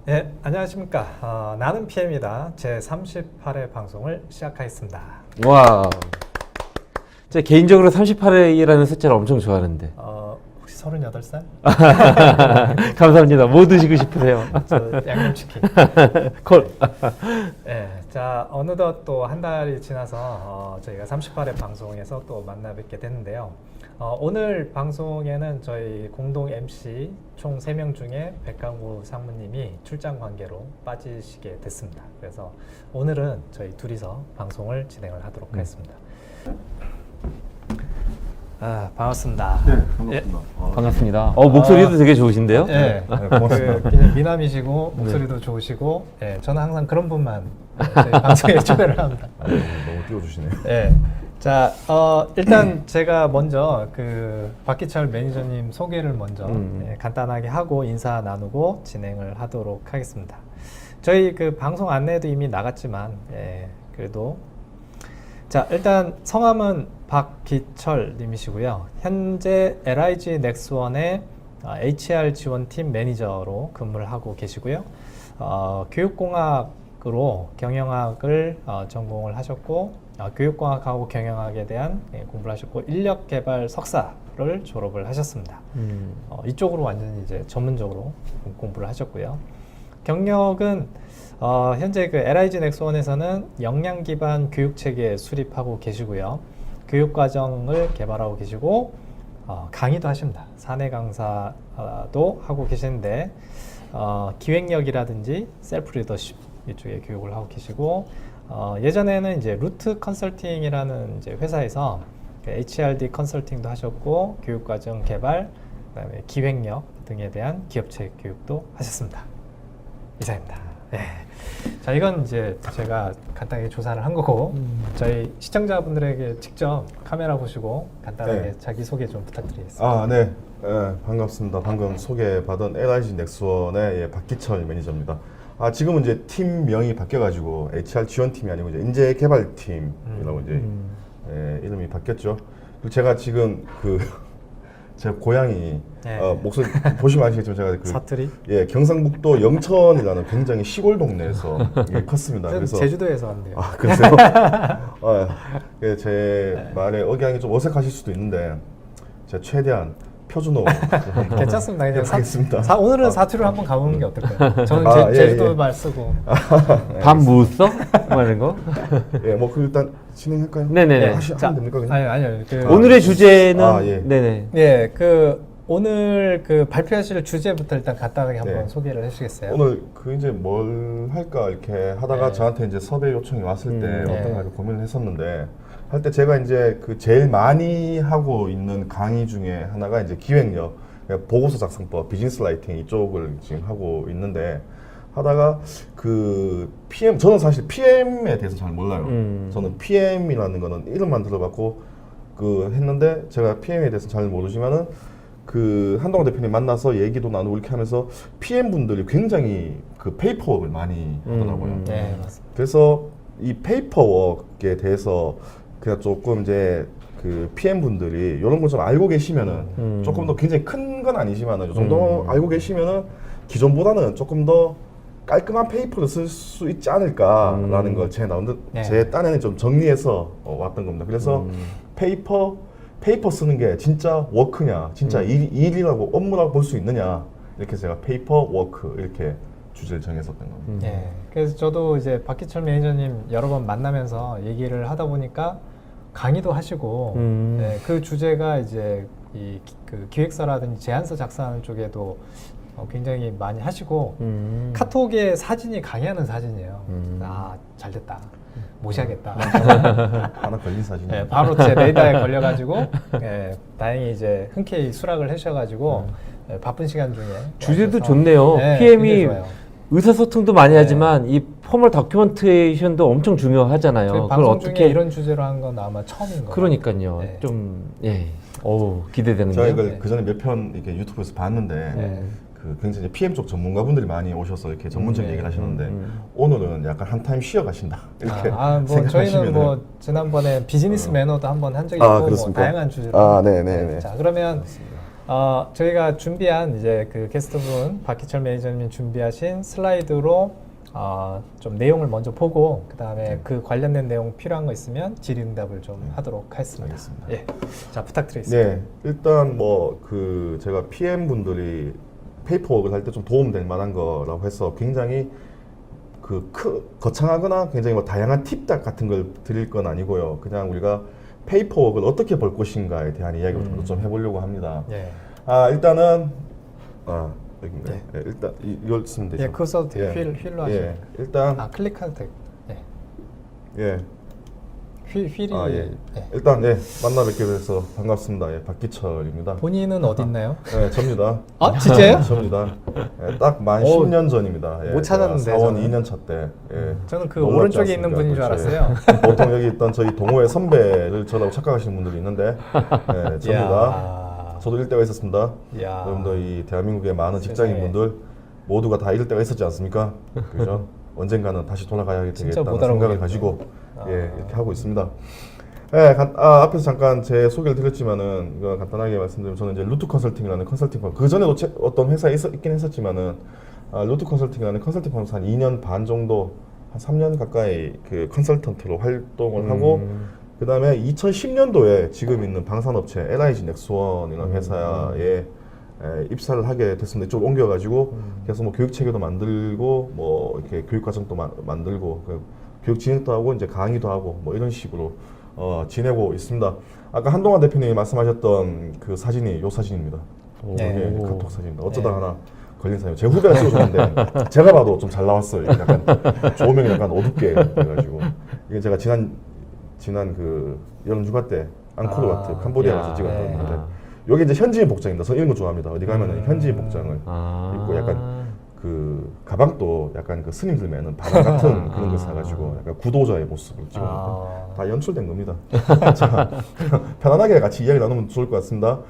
네, 안녕하십니까. 나는 PM이다. 제 38회 방송을 시작하겠습니다. 와, 제가 개인적으로 38회라는 숫자를 엄청 좋아하는데. 혹시 38살? 감사합니다. 뭐 드시고 싶으세요? 저 양념치킨. 콜. 네, 자, 어느덧 또 한 달이 지나서 저희가 38회 방송에서 또 만나 뵙게 됐는데요. 오늘 방송에는 저희 공동 MC 총 3명 중에 백강구 상무님이 출장 관계로 빠지시게 됐습니다. 그래서 오늘은 저희 둘이서 방송을 진행을 하도록 하겠습니다. 반갑습니다. 네, 반갑습니다. 반갑습니다. 목소리도 되게 좋으신데요? 네, 고맙습니다. 그냥 미남이시고 목소리도 좋으시고, 저는 항상 그런 분만 저희 방송에 초대를 합니다. 너무 띄워주시네요. 네. 자, 일단 제가 먼저 그 박기철 매니저님 소개를 먼저 간단하게 하고 인사 나누고 진행을 하도록 하겠습니다. 저희 그 방송 안내도 이미 나갔지만, 그래도 자, 일단 성함은 박기철 님이시고요. 현재 LIG 넥스원의 HR 지원팀 매니저로 근무를 하고 계시고요. 교육공학으로 경영학을 전공을 하셨고, 교육공학하고 경영학에 대한 공부를 하셨고, 인력개발 석사를 졸업을 하셨습니다. 이쪽으로 완전히 이제 전문적으로 공부를 하셨고요. 경력은 현재 그 LIG 넥스원에서는 역량 기반 교육 체계 수립하고 계시고요. 교육 과정을 개발하고 계시고, 강의도 하십니다. 사내 강사도 하고 계시는데, 기획력이라든지 셀프 리더십 이쪽에 교육을 하고 계시고, 예전에는 이제 루트 컨설팅이라는 이제 회사에서 HRD 컨설팅도 하셨고, 교육 과정 개발, 그다음에 기획력 등에 대한 기업체 교육도 하셨습니다. 이상입니다. 네. 자, 이건 이제 제가 간단하게 조사를 한 거고, 저희 시청자분들에게 직접 카메라 보시고 간단하게 네. 자기소개 좀 부탁드리겠습니다. 네. 반갑습니다. 방금 소개받은 LIG 넥스원의 박기철 매니저입니다. 지금은 이제 팀명이 바뀌어가지고 HR 지원팀이 아니고 이제 인재개발팀이라고 이제 이름이 바뀌었죠. 그리고 제가 지금 제 고향이 목소리 보시면 아시겠지만 제가 사투리? 경상북도 영천이라는 굉장히 시골 동네에서 컸습니다. 그래서 제주도에서 왔네요. 그러세요? 제 말의 억양이 좀 어색하실 수도 있는데 제가 최대한 표준어 괜찮습니다. 그냥 하겠습니다. 오늘은 사투리로 한번 가보는 게 어떨까요? 저는 제주도 말 쓰고. 밥 뭐 써? 말하는 거? 뭐 일단 진행할까요? 네네네. 하시면 됩니까? 그냥? 아니요. 오늘의 주제는 예. 네네. 오늘 그 발표하실 주제부터 일단 간단하게 한번 네. 소개를 해주시겠어요? 오늘 이제 뭘 할까 이렇게 하다가 저한테 이제 섭외 요청이 왔을 때 어떤가 이렇게 고민을 했었는데 할 때 제가 이제 제일 많이 하고 있는 강의 중에 하나가 이제 기획력, 그러니까 보고서 작성법, 비즈니스 라이팅 이쪽을 지금 하고 있는데 하다가 PM, 저는 사실 PM에 대해서 잘 몰라요. 저는 PM이라는 거는 이름만 들어봤고 했는데 제가 PM에 대해서 잘 모르지만은 한동훈 대표님 만나서 얘기도 나누고 이렇게 하면서 PM 분들이 굉장히 페이퍼워크를 많이 하더라고요. 네, 맞습니다. 그래서 이 페이퍼워크에 대해서 그냥 조금 이제 PM 분들이 이런 걸 좀 알고 계시면은 조금 더 굉장히 큰 건 아니지만은 이 정도 알고 계시면은 기존보다는 조금 더 깔끔한 페이퍼를 쓸 수 있지 않을까라는 걸 제 딴에는 좀 정리해서 왔던 겁니다. 그래서 페이퍼 쓰는 게 진짜 워크냐, 진짜 일이라고 업무라고 볼 수 있느냐, 이렇게 제가 페이퍼 워크 이렇게 주제를 정했었던 겁니다. 네. 그래서 저도 이제 박기철 매니저님 여러 번 만나면서 얘기를 하다 보니까 강의도 하시고, 그 주제가 이제 기획서라든지 제안서 작성하는 쪽에도 굉장히 많이 하시고, 카톡에 사진이 강의하는 사진이에요. 잘 됐다. 모셔야겠다. 하나 걸린 사진이. 네, 바로 제 레이더에 걸려가지고, 다행히 이제 흔쾌히 수락을 하셔가지고, 바쁜 시간 중에. 주제도 와주셔서, 좋네요. 굉장히 PM이 좋아요. 의사소통도 많이 하지만 이 포멀 다큐멘테이션도 엄청 중요하잖아요. 저희 그걸 방송 어떻게 중에 이런 주제로 한 건 아마 처음인 거예요. 그러니까요. 네. 기대되는데요. 제가 이걸 그전에 몇 편 이렇게 유튜브에서 봤는데 굉장히 PM 쪽 전문가분들이 많이 오셔서 이렇게 전문적인 얘기를 하셨는데 오늘은 약간 한 타임 쉬어 가신다 이렇게 저희는 뭐 지난번에 비즈니스 매너도 한번 한 적이 있고 뭐 그렇습니까? 다양한 주제로. 네네네. 자, 그러면 저희가 준비한 이제 그 게스트분 박희철 매니저님이 준비하신 슬라이드로 좀 내용을 먼저 보고 그 다음에 그 관련된 내용 필요한 거 있으면 질의응답을 좀 하도록 하겠습니다. 알겠습니다. 예, 자 부탁드리겠습니다. 네, 일단 뭐 그 제가 PM 분들이 페이퍼워크를 할 때 좀 도움될 만한 거라고 해서 굉장히 거창하거나 굉장히 뭐 다양한 팁 같은 걸 드릴 건 아니고요. 그냥 우리가 페이퍼워크를 어떻게 볼 것인가에 대한 이야기를 좀 해보려고 합니다. 예, 일단은 여기인가요? 네. 예, 일단 이걸 쓰면 되죠. 예, 그거 써도 돼요. 예. 휠로 하시면. 예, 일단 클릭해도 돼요. 예, 예. 휠이. 예. 예. 일단 만나 뵙게 돼서 반갑습니다. 예, 박기철입니다. 본인은 어디 있나요? 네, 접니다. 진짜요? 접니다. 예, 딱 만 어, 10년 전이니다. 예, 못 찾았는데, 사원 저는. 2년 차 때. 예. 저는 그 놀랍지 오른쪽에 있는 않습니까? 분인 줄 그렇죠. 알았어요. 보통 여기 있던 저희 동호회 선배를 저라고 착각하시는 분들이 있는데, 예, 접니다. 이야. 저도 이럴 때가 있었습니다. 이야. 여러분들 이 대한민국의 많은 세상에. 직장인분들 모두가 다 이럴 때가 있었지 않습니까? 그죠? 언젠가는 다시 돌아가야 진짜 못 되겠다는 생각을 알아보겠네요. 가지고 이렇게 하고 있습니다. 앞에서 잠깐 제 소개를 드렸지만은 이거 간단하게 말씀드리면 저는 이제 루트 컨설팅이라는 컨설팅 펌 그 전에도 어떤 회사에 있긴 했었지만은 루트 컨설팅이라는 컨설팅 펌에서 한 2년 반 정도 한 3년 가까이 그 컨설턴트로 활동을 하고 그 다음에 2010년도에 지금 있는 방산업체 LIG 넥스원이라는 회사에 입사를 하게 됐습니다. 이쪽으로 옮겨가지고 계속 뭐 교육 체계도 만들고 뭐 이렇게 교육 과정도 만들고 교육 진행도 하고 이제 강의도 하고 뭐 이런 식으로 지내고 있습니다. 아까 한동환 대표님이 말씀하셨던 그 사진이 요 사진입니다. 네. 이게 카톡 사진입니다. 어쩌다 하나 걸린 사진. 제 후배가 찍어줬는데 제가 봐도 좀 잘 나왔어요. 약간 조명이 약간 어둡게 해가지고 이게 제가 지난 그 여름 휴가 때 앙코르와트 캄보디아 가서 찍었던 건데 여기 이제 현지인 복장입니다. 저는 이런 거 좋아합니다. 어디 가면은 현지인 복장을 입고 약간 그 가방도 약간 그 스님들 매는 바람 같은 그런 걸 사가지고 약간 구도자의 모습을 찍었는데 다 연출된 겁니다. 자, 편안하게 같이 이야기 나누면 좋을 것 같습니다.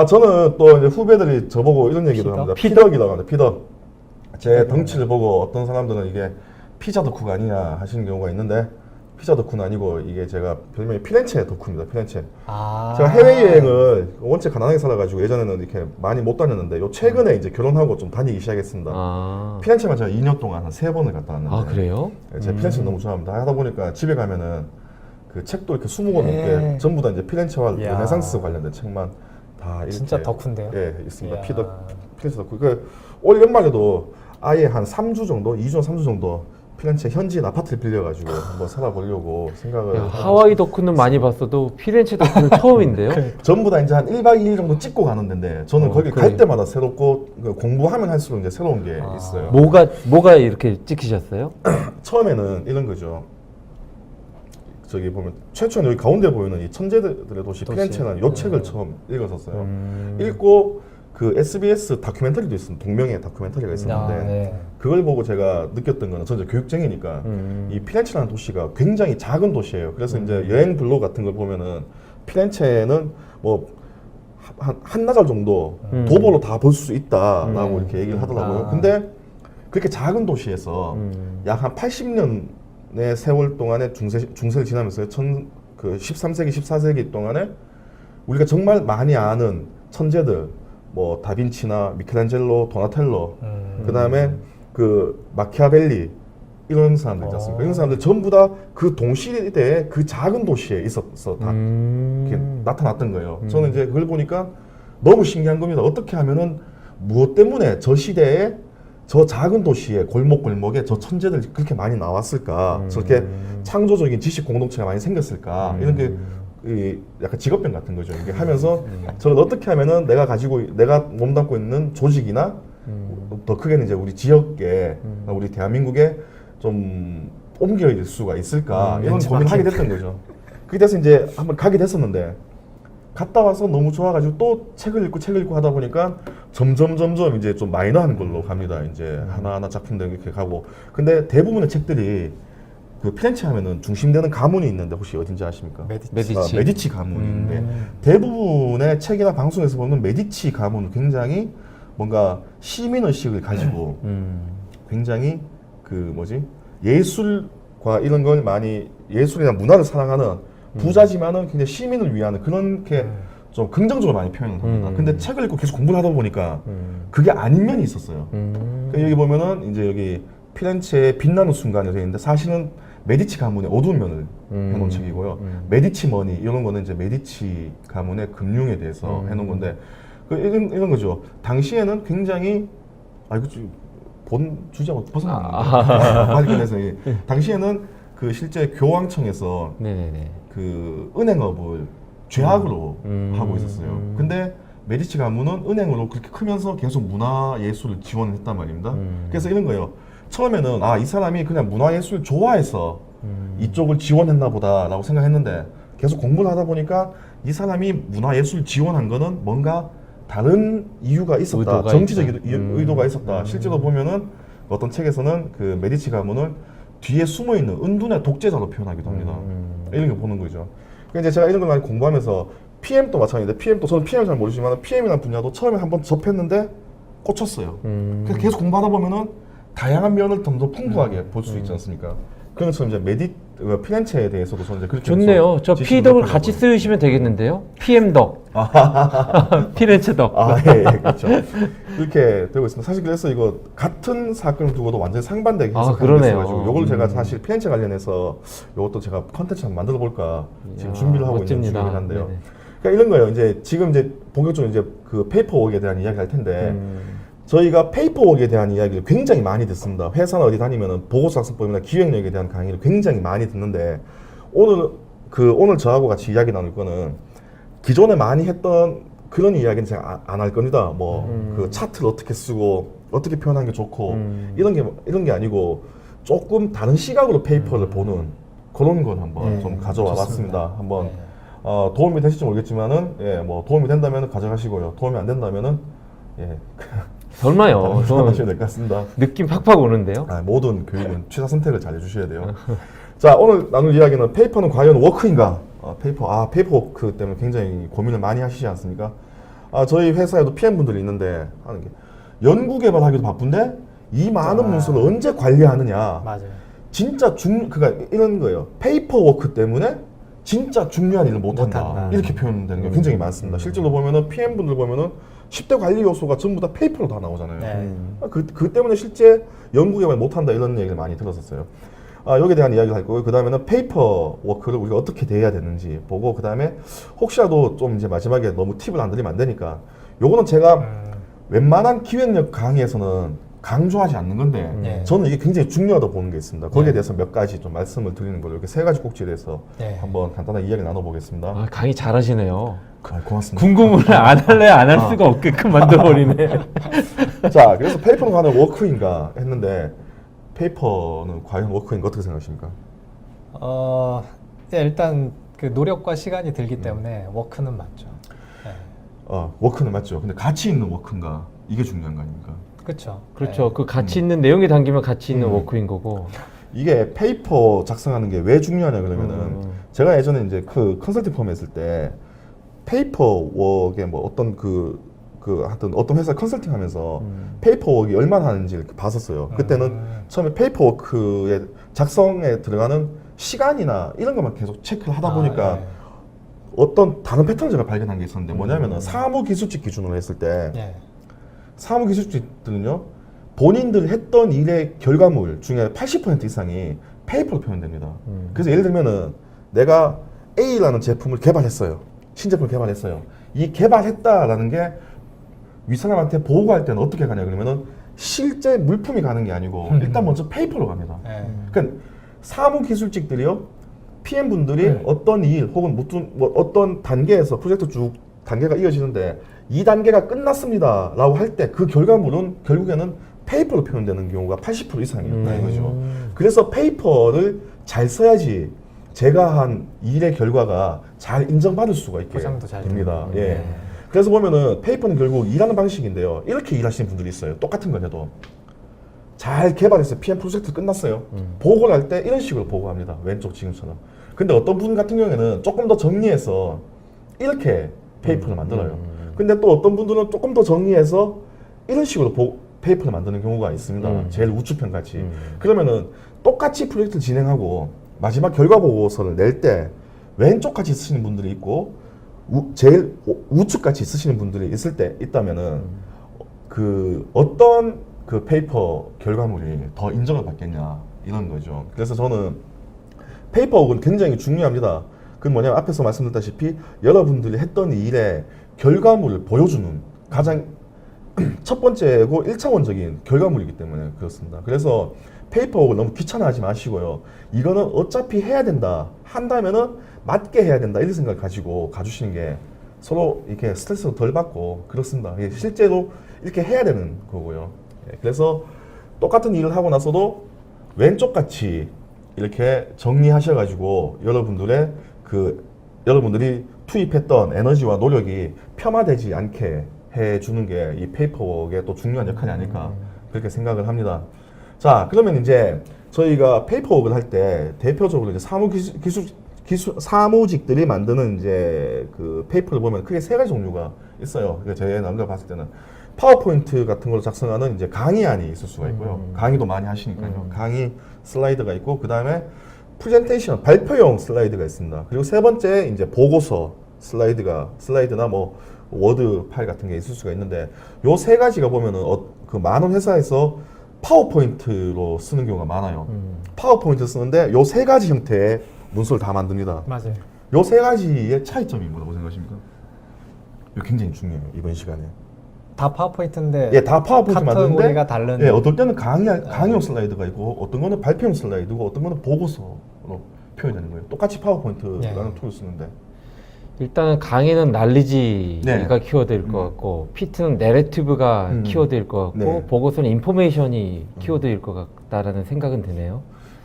저는 또 이제 후배들이 저보고 이런 얘기도 합니다. 피덕이라고 합니다. 피덕. 제 덩치를 보고 어떤 사람들은 이게 피자 덕후가 아니냐 하시는 경우가 있는데 피자 덕후는 아니고 이게 제가 별명이 피렌체 덕후입니다. 피렌체. 제가 해외여행을 원체 가난하게 살아가지고 예전에는 이렇게 많이 못 다녔는데 요 최근에 이제 결혼하고 좀 다니기 시작했습니다. 피렌체만 제가 2년 동안 한 3번을 갔다 왔는데. 그래요? 제가 피렌체 너무 좋아합니다. 하다 보니까 집에 가면은 그 책도 이렇게 20권 넘게 전부 다 이제 피렌체와 르네상스 관련된 책만 다 이렇게 진짜 덕후인데요? 예, 있습니다. 피렌체 덕후. 올 연말에도 아예 한 3주 정도, 2주, 3주 정도 피렌체 현지인 아파트를 빌려가지고 한번 살아보려고 생각을 하와이 덕후는 많이 봤어도 피렌체 덕후는 처음인데요? 전부 다 이제 한 1박 2일 정도 찍고 가는 데인데 저는 거기 그래. 갈 때마다 새롭고 공부하면 할수록 이제 새로운 게 있어요. 뭐가 이렇게 찍히셨어요? 처음에는 이런 거죠. 저기 보면 최초는 여기 가운데 보이는 이 천재들의 도시 피렌체는 요 책을 처음 읽었었어요. 읽고 그 SBS 다큐멘터리도 있습니다. 동명의 다큐멘터리가 있었는데 그걸 보고 제가 느꼈던 거는 저는 이제 교육쟁이니까 이 피렌체라는 도시가 굉장히 작은 도시예요. 그래서 이제 여행 블로그 같은 걸 보면은 피렌체는 뭐 한나절 정도 도보로 다 볼 수 있다라고 이렇게 얘기를 하더라고요. 근데 그렇게 작은 도시에서 약 한 80년의 세월 동안에 중세를 지나면서 그 13세기, 14세기 동안에 우리가 정말 많이 아는 천재들 뭐 다빈치나 미켈란젤로, 도나텔로, 그 다음에 그 마키아벨리 이런 사람들 있지 않습니까? 이런 사람들 전부 다 그 동시대에 그 작은 도시에 있어서 다 이렇게 나타났던 거예요. 저는 이제 그걸 보니까 너무 신기한 겁니다. 어떻게 하면은 무엇 때문에 저 시대에 저 작은 도시의 골목골목에 저 천재들이 그렇게 많이 나왔을까? 저렇게 창조적인 지식 공동체가 많이 생겼을까? 이런 게 약간 직업병 같은 거죠. 이게 하면서 저는 어떻게 하면은 내가 몸담고 있는 조직이나 더 크게는 이제 우리 지역에 우리 대한민국에 좀 옮겨질 수가 있을까 이런 고민을 하게 됐던 거죠. 그게 돼서 이제 한번 가게 됐었는데 갔다 와서 너무 좋아가지고 또 책을 읽고 하다 보니까 점점 이제 좀 마이너한 걸로 갑니다. 이제 하나하나 작품들 이렇게 가고 근데 대부분의 책들이 그 피렌체 하면은 중심되는 가문이 있는데 혹시 어딘지 아십니까? 메디치 가문이 있는데 대부분의 책이나 방송에서 보면 메디치 가문은 굉장히 뭔가 시민의식을 가지고 굉장히 그 예술과 이런 걸 많이 예술이나 문화를 사랑하는 부자지만은 굉장히 시민을 위한 그렇게 좀 긍정적으로 많이 표현을 합니다. 근데 책을 읽고 계속 공부를 하다 보니까 그게 아닌 면이 있었어요. 그러니까 여기 보면은 이제 여기 피렌체의 빛나는 순간이 되어 있는데 사실은 메디치 가문의 어두운 면을 해놓은 책이고요. 메디치 머니 이런 거는 이제 메디치 가문의 금융에 대해서 해놓은 건데 이런 거죠. 당시에는 굉장히 이거 본 주제하고 벗어났는데 그래서 당시에는 그 실제 교황청에서 네네네. 그 은행업을 죄악으로 하고 있었어요. 근데 메디치 가문은 은행으로 그렇게 크면서 계속 문화예술을 지원을 했단 말입니다. 그래서 이런 거예요. 처음에는 이 사람이 그냥 문화예술 좋아해서 이쪽을 지원했나 보다라고 생각했는데 계속 공부를 하다 보니까 이 사람이 문화예술 지원한 거는 뭔가 다른 이유가 있었다. 의도가 정치적 있다. 의도가 있었다. 실제로 보면은 어떤 책에서는 그 메디치 가문을 뒤에 숨어 있는 은둔의 독재자로 표현하기도 합니다. 이런 거 보는 거죠. 그러니까 이제 제가 이런 걸 많이 공부하면서 PM도 마찬가지인데 PM도 저는 PM을 잘 모르지만 PM이라는 분야도 처음에 한번 접했는데 꽂혔어요. 그래서 계속 공부하다 보면은 다양한 면을 좀 더 풍부하게 볼 수 있지 않습니까? 그런 것처럼 이제 피렌체에 대해서도 저는 이제 그렇게 좋네요. 저 지식을 P덕을 넓히려고. 같이 쓰시면 되겠는데요. PM덕. 피렌체덕. 예, 그렇죠. 이렇게 되고 있습니다. 사실 그래서 이거 같은 사건을 두고도 완전히 상반되게 해석하는 게 그러네요. 있어가지고 요걸 제가 사실 피렌체 관련해서 요것도 제가 컨텐츠 한번 만들어 볼까 지금 준비를 하고 있는 멋집니다. 중이긴 한데요. 네네. 그러니까 이런 거예요. 이제 지금 이제 본격적으로 이제 그 페이퍼웍에 대한 이야기 할 텐데 저희가 페이퍼웍에 대한 이야기를 굉장히 많이 듣습니다. 회사나 어디 다니면은 보고서학습법이나 기획력에 대한 강의를 굉장히 많이 듣는데 오늘 저하고 같이 이야기 나눌 거는 기존에 많이 했던 그런 이야기는 제가 안 할 겁니다. 뭐 그 차트를 어떻게 쓰고 어떻게 표현하는 게 좋고 이런 게 아니고 조금 다른 시각으로 페이퍼를 보는 그런 걸 한번 좀 가져와 봤습니다. 한번 도움이 되실지 모르겠지만은 뭐 도움이 된다면 가져가시고요. 도움이 안 된다면은 설마요. 하시면 될 것 같습니다. 느낌 팍팍 오는데요. 모든 교육은 취사 선택을 잘 해주셔야 돼요. 자, 오늘 나눌 이야기는 페이퍼는 과연 워크인가? 페이퍼워크 때문에 굉장히 고민을 많이 하시지 않습니까? 저희 회사에도 PM분들이 있는데 하는 게 연구 개발하기도 바쁜데 이 많은 문서를 언제 관리하느냐? 맞아요. 진짜 그러니까 이런 거예요. 페이퍼워크 때문에 진짜 중요한 일을 못한다. 이렇게 표현되는 게 굉장히 많습니다. 실제로 보면은 PM분들 보면은 10대 관리 요소가 전부 다 페이퍼로 다 나오잖아요. 네. 그 때문에 실제 연구개발 못한다 이런 얘기를 많이 들었었어요. 여기에 대한 이야기를 할 거고요. 그 다음에는 페이퍼 워크를 우리가 어떻게 대해야 되는지 보고 그 다음에 혹시라도 좀 이제 마지막에 너무 팁을 안 드리면 안 되니까 요거는 제가 웬만한 기획력 강의에서는 강조하지 않는 건데 저는 이게 굉장히 중요하다고 보는 게 있습니다. 거기에 대해서 몇 가지 좀 말씀을 드리는 걸로 이렇게 세 가지 꼭지에 대해서 한번 간단하게 이야기 나눠보겠습니다. 강의 잘하시네요. 고맙습니다. 궁금을 안 할래야 안 할 수가 없게끔 만들어버리네. 자, 그래서 페이퍼는 과연 워크인가 했는데 페이퍼는 과연 워크인가 어떻게 생각하십니까? 일단 그 노력과 시간이 들기 때문에 워크는 맞죠. 워크는 맞죠. 근데 가치 있는 워크인가 이게 중요한 거 아닙니까? 그렇죠. 그렇죠. 그 가치 있는 내용에 담기면 가치 있는 워크인 거고. 이게 페이퍼 작성하는 게 왜 중요하냐 그러면은 제가 예전에 이제 그 컨설팅 펌 했을 때 페이퍼웍에 뭐 어떤 하여튼 어떤 회사 컨설팅 하면서 페이퍼웍이 얼마나 하는지 이렇게 봤었어요. 그때는 처음에 페이퍼워크의 작성에 들어가는 시간이나 이런 것만 계속 체크를 하다 보니까 어떤 다른 패턴을 제가 발견한 게 있었는데 뭐냐면은 사무기술직 기준으로 했을 때 사무기술직들은요 본인들 했던 일의 결과물 중에 80% 이상이 페이퍼로 표현됩니다. 그래서 예를 들면은 내가 A라는 제품을 개발했어요. 신제품을 개발했어요. 이 개발했다라는 게 윗사람한테 보고할 때는 어떻게 가냐 그러면은 실제 물품이 가는 게 아니고 일단 먼저 페이퍼로 갑니다. 그러니까 사무기술직들이요 PM분들이 어떤 일 혹은 뭐 어떤 단계에서 프로젝트 쭉 단계가 이어지는데 이 단계가 끝났습니다 라고 할 때 그 결과물은 결국에는 페이퍼로 표현되는 경우가 80% 이상이었다는 거죠. 그래서 페이퍼를 잘 써야지 제가 한 일의 결과가 잘 인정받을 수가 있게 됩니다. 그래서 보면은 페이퍼는 결국 일하는 방식인데요. 이렇게 일하시는 분들이 있어요. 똑같은 건 해도 잘 개발했어요. PM 프로젝트 끝났어요. 보고를 할 때 이런 식으로 보고합니다. 왼쪽 지금처럼. 근데 어떤 분 같은 경우에는 조금 더 정리해서 이렇게 페이퍼를 만들어요. 근데 또 어떤 분들은 조금 더 정리해서 이런 식으로 페이퍼를 만드는 경우가 있습니다. 제일 우측편 같이. 그러면은 똑같이 프로젝트를 진행하고 마지막 결과 보고서를 낼 때 왼쪽 같이 쓰시는 분들이 있고 제일 우측같이 쓰시는 분들이 있다면은 그 어떤 그 페이퍼 결과물이 더 인정을 받겠냐 이런 거죠. 그래서 저는 페이퍼웍은 굉장히 중요합니다. 그 뭐냐면 앞에서 말씀드렸다시피 여러분들이 했던 일의 결과물을 보여주는 가장 첫 번째고 1차원적인 결과물이기 때문에 그렇습니다. 그래서 페이퍼웍을 너무 귀찮아하지 마시고요. 이거는 어차피 해야 된다. 한다면은 맞게 해야 된다. 이런 생각을 가지고 가주시는 게 서로 이렇게 스트레스도 덜 받고 그렇습니다. 실제로 이렇게 해야 되는 거고요. 그래서 똑같은 일을 하고 나서도 왼쪽 같이 이렇게 정리하셔가지고 여러분들이 투입했던 에너지와 노력이 폄하되지 않게 해주는 게 이 페이퍼웍의 또 중요한 역할이 아닐까 그렇게 생각을 합니다. 자, 그러면 이제 저희가 페이퍼웍을 할 때 대표적으로 이제 사무직들이 만드는 이제 그 페이퍼를 보면 크게 세 가지 종류가 있어요. 그러니까 제 남들 봤을 때는 파워포인트 같은 걸로 작성하는 이제 강의안이 있을 수가 있고요. 강의도 많이 하시니까요. 강의 슬라이드가 있고 그 다음에 프레젠테이션 발표용 슬라이드가 있습니다. 그리고 세 번째 이제 보고서 슬라이드나 뭐 워드 파일 같은 게 있을 수가 있는데 요 세 가지가 보면은 그 많은 회사에서 파워포인트로 쓰는 경우가 많아요. 파워포인트 쓰는데 요 세 가지 형태의 문서를 다 만듭니다. 맞아요. 요 세 가지의 차이점이 뭐라고 생각하십니까? 이거 굉장히 중요해요. 이번 시간에. 다 파워포인트인데 예, 다 파워포인트 만드는데 카테고리가 다른. 예, 어떨 때는 강의용 슬라이드가 있고 어떤 거는 발표용 슬라이드고 어떤 거는 보고서로 표현되는 거예요. 똑같이 파워포인트라는 툴을 쓰는데 일단은 강의는 날리지가 네. 키워드일 것 같고 피트는 내러티브가 키워드일 것 같고 네. 보고서는 인포메이션이 키워드일 것 같다라는 생각은 드네요.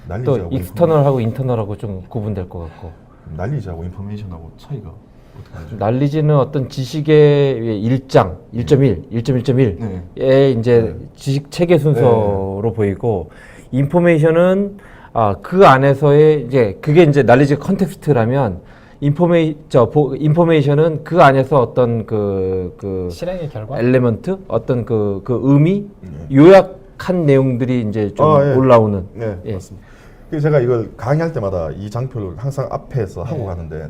또 난리지하고 익스터널하고 인터널하고 좀 구분될 것 같고 난리지하고 인포메이션하고 차이가 어떻게 하죠? 날리지는 어떤 지식의 1.1, 1.1.1의 이제 지식 체계 순서로 보이고 인포메이션은 그 안에서의 이제 그게 이제 날리지 컨텍스트라면 인포메이션은 그 안에서 어떤 그 실행의 결과. 엘레먼트 어떤 그 의미 요약한 내용들이 이제 좀 예. 올라오는 네, 예. 맞습니다. 그래서 제가 이걸 강의할 때마다 이 장표를 항상 앞에서 하고 가는데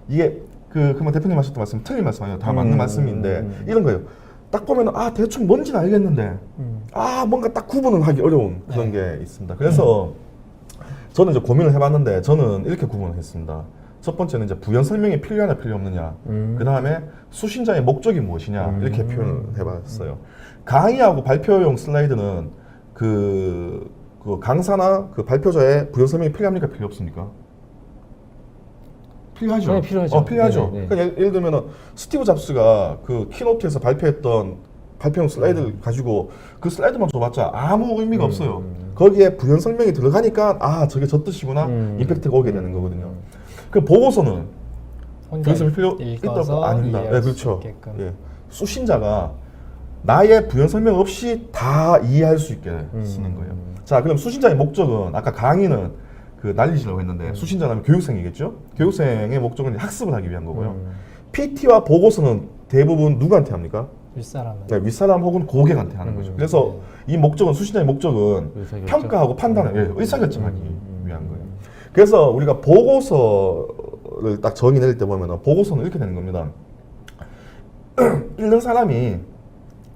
이게 그만 대표님 하셨던 말씀 틀린 말씀 아니에요. 다 맞는 말씀인데 이런 거예요. 딱 보면 대충 뭔지는 알겠는데 뭔가 딱 구분을 하기 어려운 그런 게 있습니다. 그래서 저는 이제 고민을 해봤는데 저는 이렇게 구분을 했습니다. 첫 번째는 이제 부연 설명이 필요하냐 필요 없느냐. 그 다음에 수신자의 목적이 무엇이냐 이렇게 표현을 해봤어요. 강의하고 발표용 슬라이드는 그 강사나 그 발표자의 부연 설명이 필요합니까 필요 없습니까? 필요하죠. 네, 필요하죠. 필요하죠. 네, 네. 그러니까 예를 들면 스티브 잡스가 그 키노트에서 발표했던 발표용 슬라이드를 가지고 그 슬라이드만 줘봤자 아무 의미가 없어요. 거기에 부연 설명이 들어가니까 저게 저 뜻이구나 임팩트가 오게 되는 거거든요. 그 보고서는 혼자 부연 필요 읽어서 있다고 아닙니다. 이해할 네, 수 그렇죠. 있게끔. 예. 수신자가 나의 부연 설명 없이 다 이해할 수 있게 쓰는 거예요. 자, 그럼 수신자의 목적은 아까 강의는 그 날리시라고 했는데 수신자라면 교육생이겠죠? 교육생의 목적은 학습을 하기 위한 거고요. PT와 보고서는 대부분 누구한테 합니까? 윗사람은. 네, 윗사람 혹은 고객한테 하는 거죠. 그래서 이 목적은 수신자의 목적은 의사결정. 평가하고 판단을 의사결정하기 위한 거예요. 그래서 우리가 보고서를 딱 정의 내릴 때 보면 보고서는 이렇게 되는 겁니다. 읽는 사람이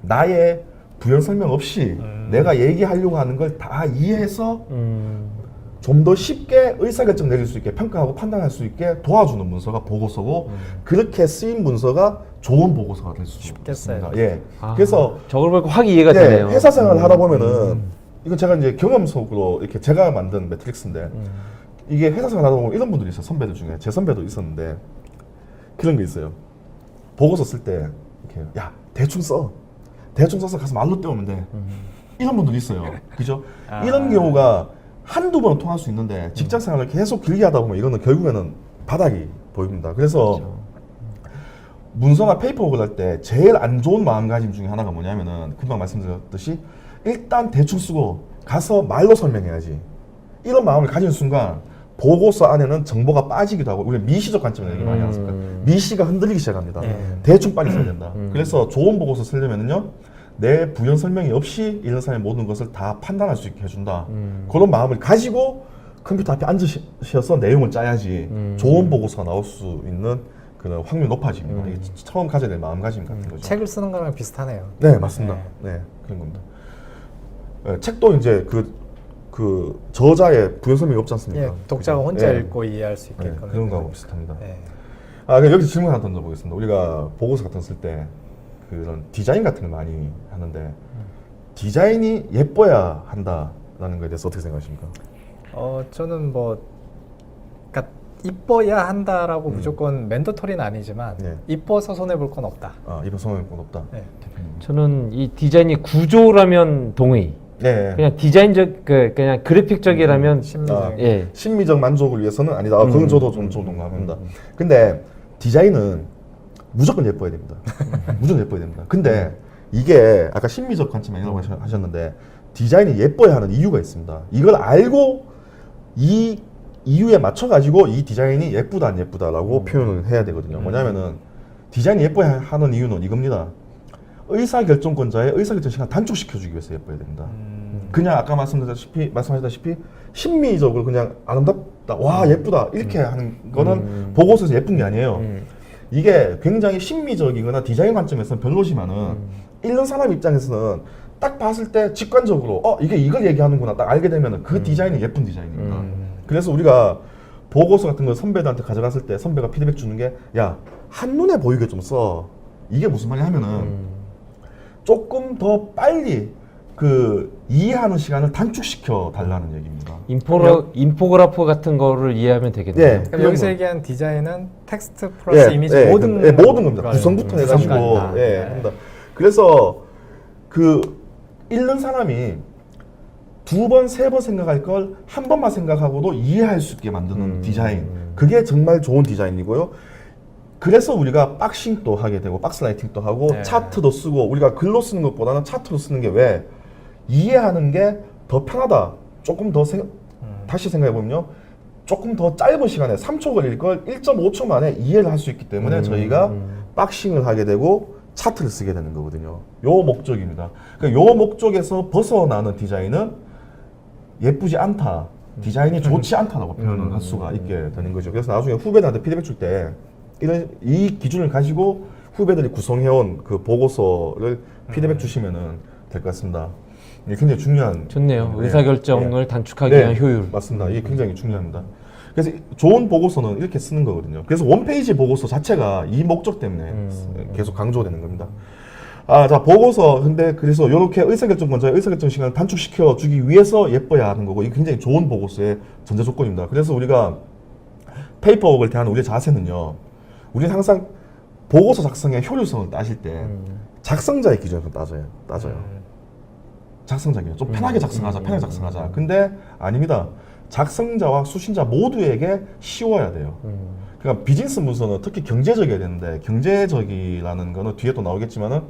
나의 부연 설명 없이 내가 얘기하려고 하는 걸 다 이해해서 좀 더 쉽게 의사결정 내릴 수 있게 평가하고 판단할 수 있게 도와주는 문서가 보고서고 그렇게 쓰인 문서가 좋은 보고서가 될 수 있습니다. 예. 그래서 저걸 보니까 확 이해가 되네요. 회사 생활을 하다 보면은 이건 제가 이제 경험 속으로 이렇게 제가 만든 매트릭스인데 이게 회사 생활 하다 보면 이런 분들이 있어요. 선배들 중에 제 선배도 있었는데 그런 게 있어요. 보고서 쓸 때 이렇게 대충 써서 가서 말로 때우면 돼. 이런 분들이 있어요. 그죠? 이런 경우가 한두 번은 통할 수 있는데 직장 생활을 계속 길게 하다 보면 이거는 결국에는 바닥이 보입니다. 그래서 문서나 페이퍼웍을 할 때 제일 안 좋은 마음가짐 중에 하나가 뭐냐면은 금방 말씀드렸듯이 일단 대충 쓰고 가서 말로 설명해야지. 이런 마음을 가진 순간 보고서 안에는 정보가 빠지기도 하고 우리 미시적 관점을 얘기 많이 하습니까 미시가 흔들리기 시작합니다. 대충 빨리 써야 된다. 그래서 좋은 보고서 쓰려면은요. 내 부연 설명이 없이 읽는 사람의 모든 것을 다 판단할 수 있게 해준다. 그런 마음을 가지고 컴퓨터 앞에 앉으셔서 내용을 짜야지 좋은 보고서가 나올 수 있는 그런 확률이 높아집니다. 이게 처음 가져야 될 마음가짐 같은 거죠. 책을 쓰는 거랑 비슷하네요. 네, 맞습니다. 네, 그런 겁니다. 네, 책도 이제 그 저자의 부연 설명이 없지 않습니까? 예, 독자가 혼자 예. 읽고 이해할 수 네, 있게끔 그런 거하고 비슷합니다. 예. 그럼 여기서 질문 하나 던져보겠습니다. 우리가 보고서 같은 거 쓸 때 그런 디자인 같은 걸 많이 하는데 디자인이 예뻐야 한다라는 거에 대해서 어떻게 생각하십니까? 저는 뭐 그러니까 이뻐야 한다라고 무조건 맨더토리는 아니지만 네. 이뻐서 손해 볼 건 없다. 이번 성향이 높다. 네. 저는 이 디자인이 구조라면 동의. 네. 그냥 디자인적 그냥 그래픽적이라면 심리적. 예. 심미적 만족을 위해서는 아니다. 그건 저도 좀 동감합니다. 근데 디자인은 무조건 예뻐야 됩니다. 무조건 예뻐야 됩니다. 근데 이게 아까 심미적 관점이라고 하셨는데 디자인이 예뻐야 하는 이유가 있습니다. 이걸 알고 이 이유에 맞춰 가지고 이 디자인이 예쁘다 안 예쁘다라고 표현을 해야 되거든요. 뭐냐면은 디자인이 예뻐야 하는 이유는 이겁니다. 의사결정권자의 의사결정 시간 단축시켜주기 위해서 예뻐야 됩니다. 그냥 아까 말씀하셨다시피 심미적으로 그냥 아름답다, 와 예쁘다 이렇게 하는 거는 보고서에서 예쁜 게 아니에요. 이게 굉장히 심미적이거나 디자인 관점에서는 별로지만은 읽는 사람 입장에서는 딱 봤을 때 직관적으로 이게 이걸 얘기하는구나 딱 알게 되면은 그 디자인이 예쁜 디자인입니다. 그래서 우리가 보고서 같은 걸 선배들한테 가져갔을 때 선배가 피드백 주는 게 야 한눈에 보이게 좀 써. 이게 무슨 말이냐 하면은 조금 더 빨리 그 이해하는 시간을 단축시켜 달라는 얘기입니다. 인포그래프 같은 거를 이해하면 되겠네요. 네. 그럼 여기서 얘기한 디자인은 텍스트 플러스 이미지 모든 모든 겁니다. 구성부터 해가지고 합니다. 그래서 그 읽는 사람이 두 번, 세 번 생각할 걸 한 번만 생각하고도 이해할 수 있게 만드는 디자인. 그게 정말 좋은 디자인이고요. 그래서 우리가 박싱도 하게 되고 박스라이팅도 하고 차트도 쓰고 우리가 글로 쓰는 것보다는 차트로 쓰는 게 왜 이해하는 게 더 편하다. 조금 더 다시 생각해보면요. 조금 더 짧은 시간에 3초 걸릴 걸 1.5초 만에 이해를 할 수 있기 때문에 저희가 박싱을 하게 되고 차트를 쓰게 되는 거거든요. 요 목적입니다. 그러니까 요 목적에서 벗어나는 디자인은 예쁘지 않다. 디자인이 좋지 않다라고 표현을 할 수가 있게 되는 거죠. 그래서 나중에 후배들한테 피드백 줄 때 이 기준을 가지고 후배들이 구성해온 그 보고서를 피드백 주시면은 될 것 같습니다. 이게 굉장히 중요한. 좋네요. 네. 의사결정을 단축하기 네. 위한 효율. 맞습니다. 이게 굉장히 중요합니다. 그래서 좋은 보고서는 이렇게 쓰는 거거든요. 그래서 원페이지 보고서 자체가 이 목적 때문에 계속 강조되는 겁니다. 자, 보고서. 근데 그래서 이렇게 의사결정권자의 의사결정 시간을 단축시켜 주기 위해서 예뻐야 하는 거고, 이게 굉장히 좋은 보고서의 전제 조건입니다. 그래서 우리가 페이퍼웍을 대하는 우리의 자세는요, 우리는 항상 보고서 작성의 효율성을 따질 때 작성자의 기준에서 따져요. 작성자 기준. 좀 편하게 작성하자, 편하게 작성하자. 근데 아닙니다. 작성자와 수신자 모두에게 쉬워야 돼요. 그러니까 비즈니스 문서는 특히 경제적이어야 되는데, 경제적이라는 거는 뒤에 또 나오겠지만은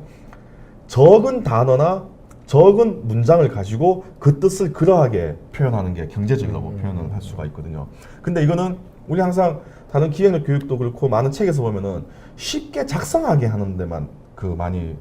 적은 단어나 적은 문장을 가지고 그 뜻을 그러하게 표현하는 게 경제적이라고 표현을 할 수가 있거든요. 근데 이거는 우리 항상 다른 기획력 교육도 그렇고 많은 책에서 보면은 쉽게 작성하게 하는 데만 많이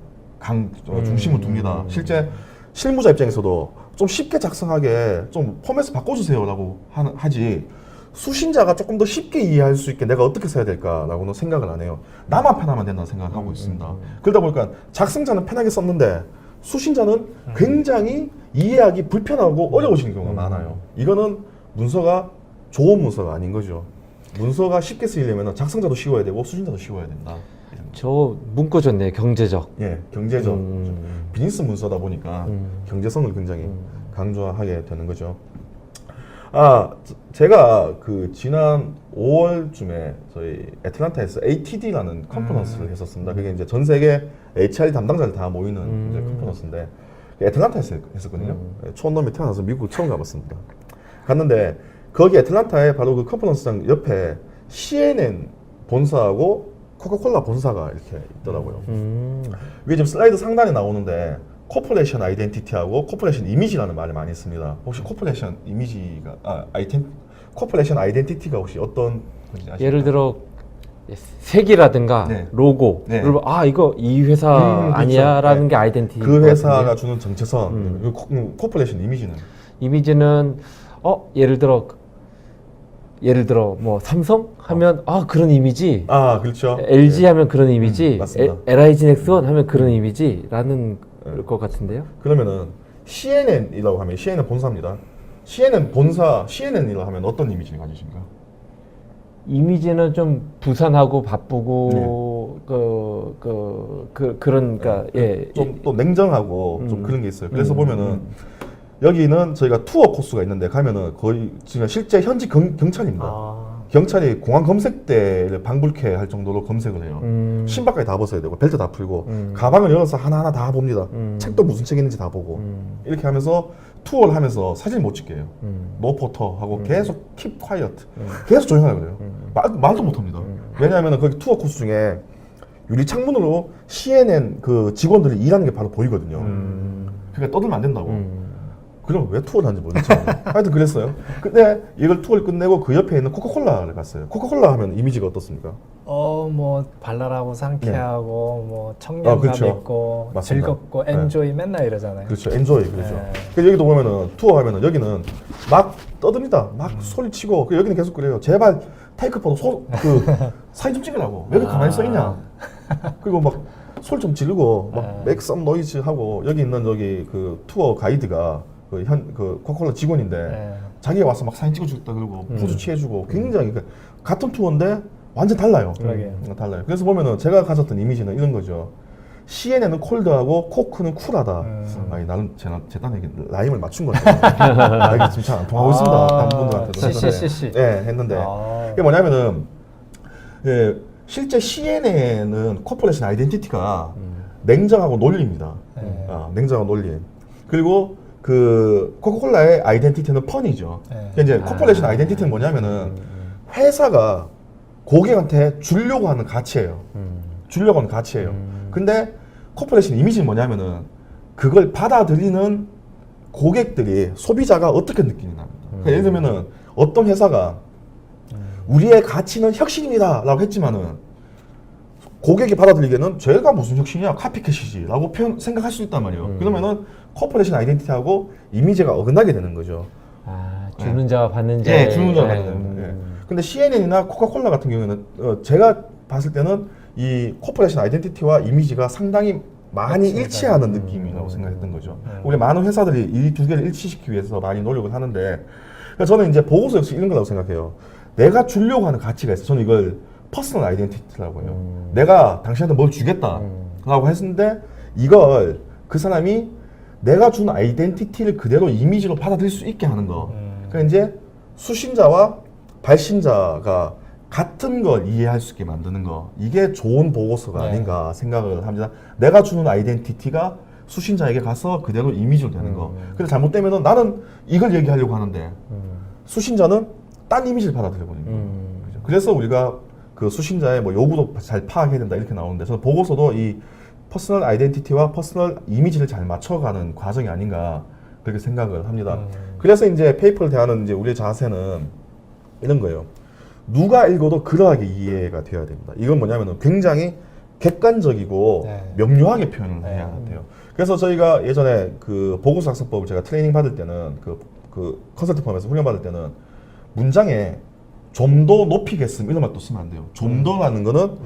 중심을 둡니다. 실제 실무자 입장에서도 좀 쉽게 작성하게 좀 포맷을 바꿔주세요라고 하지, 수신자가 조금 더 쉽게 이해할 수 있게 내가 어떻게 써야 될까라고는 생각을 안 해요. 나만 편하면 된다는 생각을 하고 있습니다. 그러다 보니까 작성자는 편하게 썼는데 수신자는 굉장히 이해하기 불편하고 어려우신 경우가 많아요. 이거는 문서가 좋은 문서가 아닌 거죠. 문서가 쉽게 쓰이려면 작성자도 쉬워야 되고 수신자도 쉬워야 된다. 저 문구 좋네요. 경제적. 예, 경제적. 비즈니스 문서다 보니까 경제성을 굉장히 강조하게 되는 거죠. 제가 그 지난 5월쯤에 저희 애틀란타에서 ATD라는 컨퍼런스를 했었습니다. 그게 이제 전 세계 HR 담당자들 다 모이는 이제 컨퍼런스인데, 애틀란타에서 했었거든요. 촌놈이 태어나서 미국을 처음 가봤습니다. 갔는데 거기 애틀란타에 바로 그 컨퍼런스장 옆에 CNN 본사하고 코카콜라 본사가 이렇게 있더라고요. 위에 지금 슬라이드 상단에 나오는데 코퍼레이션 아이덴티티하고 코퍼레이션 이미지라는 말을 많이 씁니다. 혹시 코퍼레이션 이미지가 코퍼레이션 아이덴티티가 혹시 어떤 건지 아십니까? 예를 들어 색이라든가 네. 로고. 네. 이거 이 회사 아니야라는 그렇죠. 게 아이덴티티. 그 회사가 주는 정체성. 코퍼레이션 이미지는 이미지는 예를 들어 예를 들어 뭐 삼성 하면 아 그런 이미지, 아 그렇죠. LG 하면 그런 이미지, 맞습니다. LIG 넥스원 하면 그런 이미지라는 것 같은데요. 그러면은 CNN이라고 하면 CNN 본사입니다. CNN 본사 CNN이라고 하면 어떤 이미지를 가지십니까? 이미지는 좀 부산하고 바쁘고 그러니까 예. 좀 또 냉정하고 좀 그런 게 있어요. 그래서 보면은 여기는 저희가 투어 코스가 있는데 가면은 거의 지금 실제 현지 경찰입니다. 아. 경찰이 공항 검색대를 방불케 할 정도로 검색을 해요. 신발까지 다 벗어야 되고 벨트 다 풀고 가방을 열어서 하나하나 다 봅니다. 책도 무슨 책 있는지 다 보고 이렇게 하면서 투어를 하면서 사진 못 찍게 해요. 노 포터 하고 계속 keep quiet 계속 조용하라 그래요. 말도 못 합니다. 왜냐하면 거기 투어 코스 중에 유리 창문으로 CNN 그 직원들이 일하는 게 바로 보이거든요. 그러니까 떠들면 안 된다고. 그럼 왜 투어를 하는지 모르겠죠. 하여튼 그랬어요. 근데 이걸 투어를 끝내고 그 옆에 있는 코카콜라를 갔어요. 코카콜라 하면 이미지가 어떻습니까? 뭐 발랄하고 상쾌하고 뭐 청량감 그렇죠. 있고 맞습니다. 즐겁고 엔조이 맨날 이러잖아요. 그렇죠. 엔조이 그렇죠. 네. 그래서 여기도 보면은 투어 하면은 여기는 막 떠듭니다. 막 소리치고 그 여기는 계속 그래요. 제발 테이크 포토 그 사진 좀 찍으라고. 왜 이렇게 가만히 서 있냐. 그리고 막 소리 좀 지르고 막 make some noise 하고 여기 있는 여기 그 투어 가이드가 그 코카콜라 직원인데 네. 자기가 와서 막 사진 찍어주겠다 그러고 포즈 취해주고 굉장히 그러니까 같은 투어인데 완전 달라요. 그러게요. 달라요. 그래서 보면은 제가 가졌던 이미지는 이런 거죠. CNN은 콜드하고 코크는 쿨하다. 아니 나는 제 딴에게 라임을 맞춘 건데 아, 이게 지금 잘 안 통하고 있습니다. 다른 분들한테도 CCCC. 네, 했는데 이게 뭐냐면은 예, 실제 CNN은 코퍼레이션 아이덴티티가 냉정하고 논리입니다. 냉정하고 논리. 그리고 그 코카콜라의 아이덴티티는 펀이죠. 그러니까 이제 코퍼레이션 아이덴티티는 뭐냐면은 회사가 고객한테 주려고 하는 가치예요. 주려고 하는 가치예요. 근데 코퍼레이션 이미지는 뭐냐면은 그걸 받아들이는 고객들이 소비자가 어떻게 느끼느냐입니다. 그러니까 예를 들면은 어떤 회사가 우리의 가치는 혁신입니다라고 했지만은 고객이 받아들이기에는 제가 무슨 혁신이야 카피캣이지라고 생각할 수 있단 말이에요. 그러면은 코퍼레이션 아이덴티티하고 이미지가 어긋나게 되는 거죠. 아, 주는 자와 받는 자. 예, 주는 자와 받는 자. 예. 근데 CNN이나 코카콜라 같은 경우에는 제가 봤을 때는 이 코퍼레이션 아이덴티티와 이미지가 상당히 많이 일치하는 느낌이라고 생각했던 거죠. 우리 많은 회사들이 이 두 개를 일치시키기 위해서 많이 노력을 하는데 그러니까 저는 이제 보고서 역시 이런 거라고 생각해요. 내가 주려고 하는 가치가 있어요. 저는 이걸 퍼스널 아이덴티티라고 해요. 내가 당신한테 뭘 주겠다라고 했는데 이걸 그 사람이 내가 준 아이덴티티를 그대로 이미지로 받아들일 수 있게 하는 거. 그러니까 이제 수신자와 발신자가 같은 걸 이해할 수 있게 만드는 거. 이게 좋은 보고서가 아닌가 생각을 합니다. 내가 주는 아이덴티티가 수신자에게 가서 그대로 이미지로 되는 거. 근데 잘못되면은 나는 이걸 얘기하려고 하는데 수신자는 딴 이미지를 받아들여버리는 거예요. 그래서 우리가 그 수신자의 뭐 요구도 잘 파악해야 된다 이렇게 나오는데 저는 보고서도 이 퍼스널 아이덴티티와 퍼스널 이미지를 잘 맞춰가는 과정이 아닌가 그렇게 생각을 합니다. 그래서 이제 페이퍼를 대하는 이제 우리의 자세는 이런 거예요. 누가 읽어도 그러하게 이해가 되어야 됩니다. 이건 뭐냐면은 굉장히 객관적이고 명료하게 표현을 해야 돼요. 그래서 저희가 예전에 그 보고서 작성법을 제가 트레이닝 받을 때는 그 컨설팅 펌에서 훈련 받을 때는 문장에 좀 더 높이겠음 이런 말도 쓰면 안 돼요. 좀 더라는 거는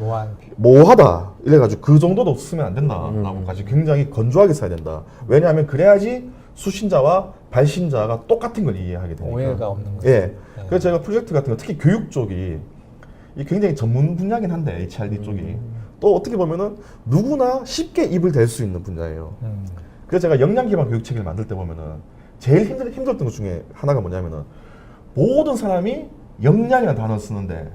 모호하다 이래가지고 그 정도도 쓰면 안 된다라고까지 굉장히 건조하게 써야 된다. 왜냐하면 그래야지 수신자와 발신자가 똑같은 걸 이해하게 되니까. 오해가 없는 거죠. 예. 그래서 제가 프로젝트 같은 거 특히 교육 쪽이 이 굉장히 전문 분야긴 한데 HRD 쪽이 또 어떻게 보면은 누구나 쉽게 입을 댈 수 있는 분야예요. 그래서 제가 역량 기반 교육 체계를 만들 때 보면은 제일 힘들었던 것 중에 하나가 뭐냐면은 모든 사람이 역량이라는 단어를 쓰는데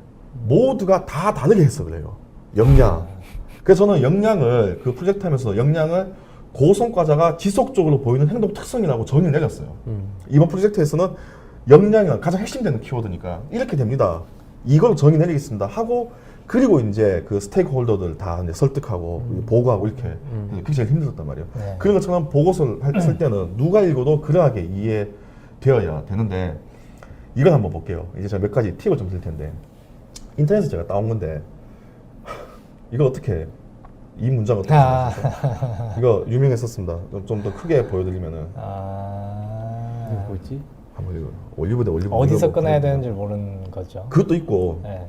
모두가 다 다르게 해석을 해요. 역량. 그래서 저는 역량을 그 프로젝트 하면서 역량을 고성과자가 지속적으로 보이는 행동 특성이라고 정의를 내렸어요. 이번 프로젝트에서는 역량이 가장 핵심되는 키워드니까 이렇게 됩니다. 이걸 정의 내리겠습니다 하고 그리고 이제 그 스테이크홀더들 다 이제 설득하고 보고하고 이렇게 그게 제일 힘들었단 말이에요. 그런 것처럼 보고서를 쓸 때는 누가 읽어도 그러하게 이해되어야 되는데 이걸 한번 볼게요. 이제 제가 몇 가지 팁을 좀 드릴 텐데 인터넷에서 제가 따온 건데 이거 어떻게 이 문장 어떻게 이거 유명했었습니다. 좀 더 크게 보여드리면은 이거 뭐지? 한번 읽어요. 올리브 대 올리브. 어디서 올리브 끊어야 올리브. 되는지 모르는 거죠. 그것도 있고 네.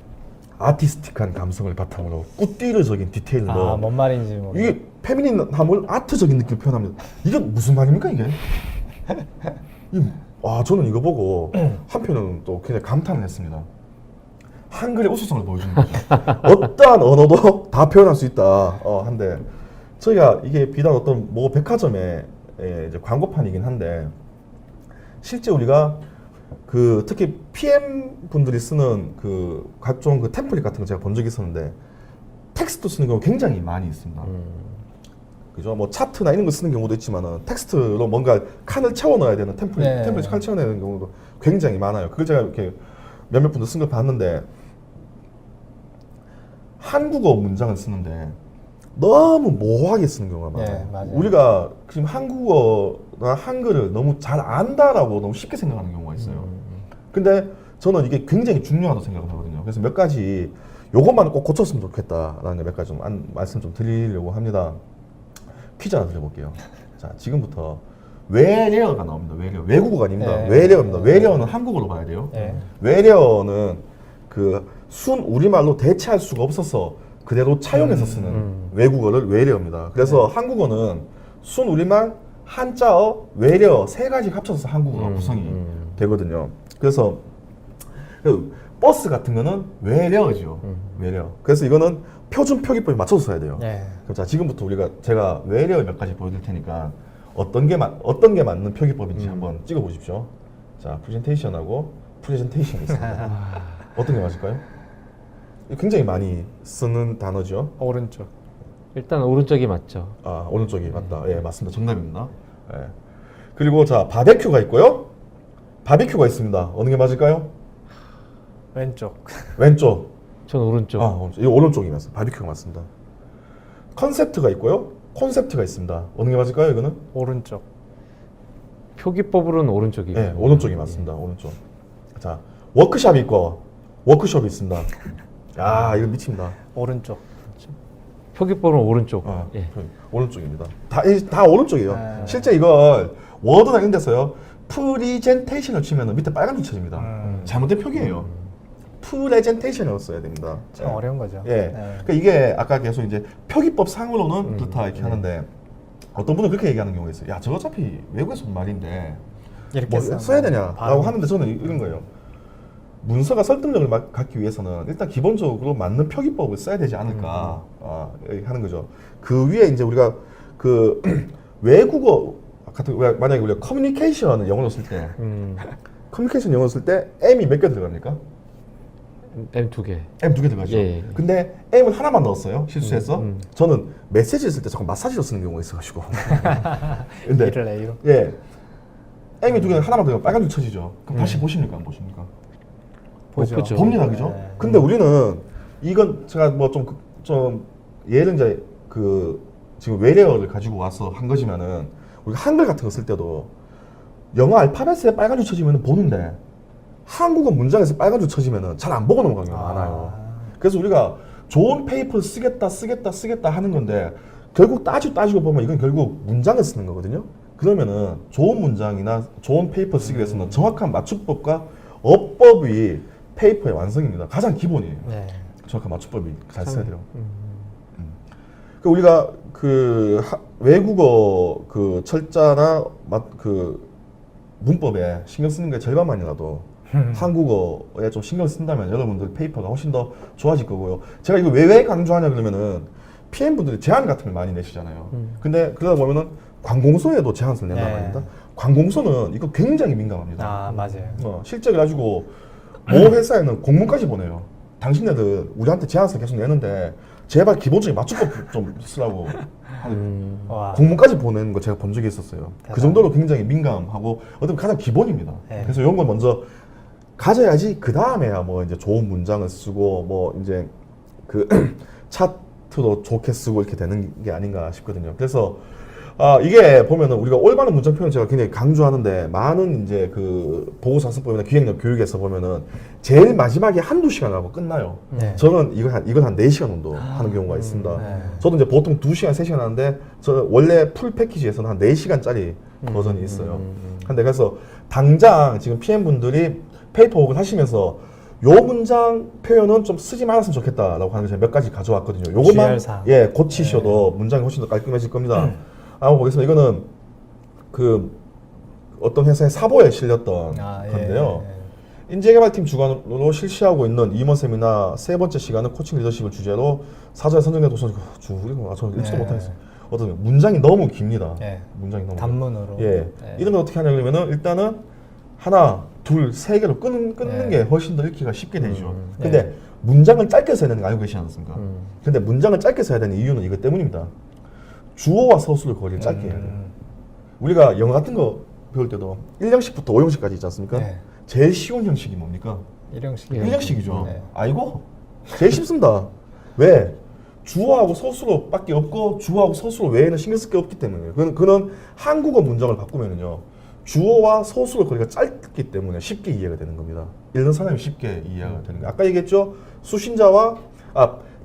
아티스틱한 감성을 바탕으로 꾸띠르적인 디테일로 아, 뭔 말인지 모르. 이게 페미닌함을 아트적인 느낌을 표현합니다. 이게 무슨 말입니까 이게? 저는 이거 보고 한편은 또 굉장히 감탄을 했습니다. 한글의 우수성을 보여주는 거죠. 어떠한 언어도 다 표현할 수 있다. 한데 저희가 이게 비단 어떤 뭐 백화점의 이제 광고판이긴 한데 실제 우리가 그 특히 PM 분들이 쓰는 그 각종 그 템플릿 같은 거 제가 본 적이 있었는데 텍스트 쓰는 경우 굉장히 많이 있습니다. 그죠? 뭐 차트나 이런 거 쓰는 경우도 있지만은 텍스트로 뭔가 칸을 채워 넣어야 되는 템플릿 칸을 채워 넣어야 되는 경우도 굉장히 많아요. 그걸 제가 이렇게 몇몇 분들 쓴 걸 봤는데 한국어 문장을 쓰는데 너무 모호하게 쓰는 경우가 많아요. 네, 맞아요. 우리가 지금 한국어나 한글을 너무 잘 안다라고 너무 쉽게 생각하는 경우가 있어요. 근데 저는 이게 굉장히 중요하다고 생각을 하거든요. 그래서 몇 가지 요것만 꼭 고쳤으면 좋겠다라는 몇 가지 좀 말씀 좀 드리려고 합니다. 퀴즈 하나 드려볼게요. 자, 지금부터 외래어가 나옵니다. 외래어. 외국어가 아닙니다. 네. 외래어입니다. 외래어는 한국어로 봐야 돼요. 네. 외래어는 그 순 우리말로 대체할 수가 없어서 그대로 차용해서 쓰는 외국어를 외래어입니다. 그래서 한국어는 순 우리말, 한자어, 외래어 세 가지 합쳐서 한국어가 구성이 되거든요. 그래서 그 버스 같은 거는 외래어죠. 외래어. 그래서 이거는 표준 표기법에 맞춰서 써야 돼요. 네. 그럼 자 지금부터 제가 외래어 몇 가지 보여드릴 테니까 어떤 게 맞는 표기법인지 한번 찍어보십시오. 자 프레젠테이션하고 프레젠테이션이 있습니다. 어떤 게 맞을까요? 굉장히 많이 쓰는 단어죠. 오른쪽. 일단 오른쪽이 맞죠. 아 오른쪽이 맞다. 예 맞습니다. 정답입니다. 예. 그리고 자 바베큐가 있고요. 바비큐가 있습니다. 어느 게 맞을까요? 왼쪽. 왼쪽. 전 오른쪽. 이거 오른쪽이 맞습니다. 바비큐가 맞습니다. 컨셉트가 있고요. 콘셉트가 있습니다. 어느 게 맞을까요? 이거는? 오른쪽. 표기법으로는 오른쪽이고. 네, 오른쪽이 맞습니다. 오른쪽. 자, 워크숍이 있고 워크숍이 있습니다. 야, 이거 미칩니다. 오른쪽. 표기법은 오른쪽. 예. 오른쪽입니다. 다 오른쪽이에요. 네. 실제 이걸 워드나 이런 데서요. 프리젠테이션을 치면 밑에 빨간 줄 쳐집니다. 잘못된 표기예요. 프레젠테이션을 써야 됩니다. 참 어려운 거죠. 예. 그러니까 이게 아까 계속 이제 표기법 상으로는 그렇다 이렇게 하는데 어떤 분은 그렇게 얘기하는 경우가 있어요. 야, 저거 어차피 외국에서 온 말인데 이렇게 뭐 써야 되냐라고 발음. 하는데 저는 이런 거예요. 문서가 설득력을 갖기 위해서는 일단 기본적으로 맞는 표기법을 써야 되지 않을까 하는 거죠. 그 위에 이제 우리가 그 외국어 같은 만약에 우리가 커뮤니케이션을 영어로 쓸 때 커뮤니케이션 영어로 쓸 때 M이 몇 개 들어갑니까? M 두 개. M 2개 들어가죠. 예. 근데 M을 하나만 넣었어요. 실수해서. 저는 메시지를 쓸 때 자꾸 마사지로 쓰는 경우가 있어가지고. 근데 E를 A로. 예, M이 2개는 하나만 들어가면 빨간 줄 쳐지죠. 그럼 다시 보십니까? 안 보십니까? 보죠. 그죠. 봅니다, 그죠? 네. 근데 우리는 이건 제가 뭐 좀 예를 이제 그 지금 외래어를 가지고 와서 한 거지만은 우리가 한글 같은 거 쓸 때도 영어 알파벳에 빨간 줄 쳐지면 보는데 한국어 문장에서 빨간 줄 쳐지면 잘 안 보고 넘어가는 경우가 많아요. 그래서 우리가 좋은 페이퍼를 쓰겠다 하는 건데 결국 따지고 보면 이건 결국 문장을 쓰는 거거든요. 그러면은 좋은 문장이나 좋은 페이퍼 쓰기 위해서는 정확한 맞춤법과 어법이 페이퍼의 완성입니다. 가장 기본이에요. 네. 정확한 맞춤법이 잘 써야 돼요. 그 우리가 그 외국어 그 철자나 그 문법에 신경 쓰는 게 절반만이라도 한국어에 좀 신경 쓴다면 여러분들 페이퍼가 훨씬 더 좋아질 거고요. 제가 이거 왜 강조하냐 그러면은 PM분들이 제안 같은 걸 많이 내시잖아요. 근데 그러다 보면은 관공서에도 제안서를 낸단 네. 말입니다. 관공서는 이거 굉장히 민감합니다. 아, 맞아요. 실제 그래가지고 모 회사에는 공문까지 보내요. 당신네들 우리한테 제안서 계속 내는데 제발 기본적인 맞춤법 좀 쓰라고 하는 와. 공문까지 보내는 거 제가 본 적이 있었어요. 그 정도로 굉장히 민감하고 어떤 가장 기본입니다. 네. 그래서 이런 걸 먼저 가져야지 그 다음에야 뭐 이제 좋은 문장을 쓰고 뭐 이제 그 차트도 좋게 쓰고 이렇게 되는 게 아닌가 싶거든요. 그래서 이게 보면은 우리가 올바른 문장 표현 제가 굉장히 강조하는데 많은 이제 그 보고사습법이나 기획력 교육에서 보면은 제일 마지막에 한두 시간 하고 끝나요. 네. 저는 이건 한 4시간 정도 하는 경우가 있습니다. 네. 저도 이제 보통 2시간, 3시간 하는데 저 원래 풀 패키지에서는 한 4시간짜리 버전이 있어요. 근데 그래서 당장 지금 PM분들이 페이퍼워크를 하시면서 요 문장 표현은 좀 쓰지 말았으면 좋겠다라고 하는 거 제가 몇 가지 가져왔거든요. 요것만 주의할사항. 예 고치셔도 문장이 훨씬 더 깔끔해질 겁니다. 한번 보겠습니다. 이거는 그 어떤 회사의 사보에 실렸던 건데요. 인재개발팀 주관으로 실시하고 있는 임원 세미나 세 번째 시간은 코칭 리더십을 주제로 사전에 선정된 도서를 저는 읽지도 못하겠어요. 어떤 문장이 너무 깁니다. 문장이 너무 단문으로. 이러면 어떻게 하냐면은 일단은 하나, 둘, 세 개로 끊는 게 훨씬 더 읽기가 쉽게 되죠. 근데 문장을 짧게 써야 되는 거 알고 계시지 않습니까? 근데 문장을 짧게 써야 되는 이유는 이것 때문입니다. 주어와 서술의 거리를 짧게 해야 돼요. 우리가 영어 같은 거 배울 때도 1형식부터 5형식까지 있지 않습니까? 제일 쉬운 형식이 뭡니까? 1형식이죠. 아이고, 제일 쉽습니다. 왜? 주어하고 서술어 밖에 없고 주어하고 서술어 외에는 신경 쓸 게 없기 때문이에요. 그는 한국어 문장을 바꾸면은요. 주어와 서술어 거리가 짧기 때문에 쉽게 이해가 되는 겁니다. 읽는 사람이 쉽게 이해가 되는 거예요. 아까 얘기했죠?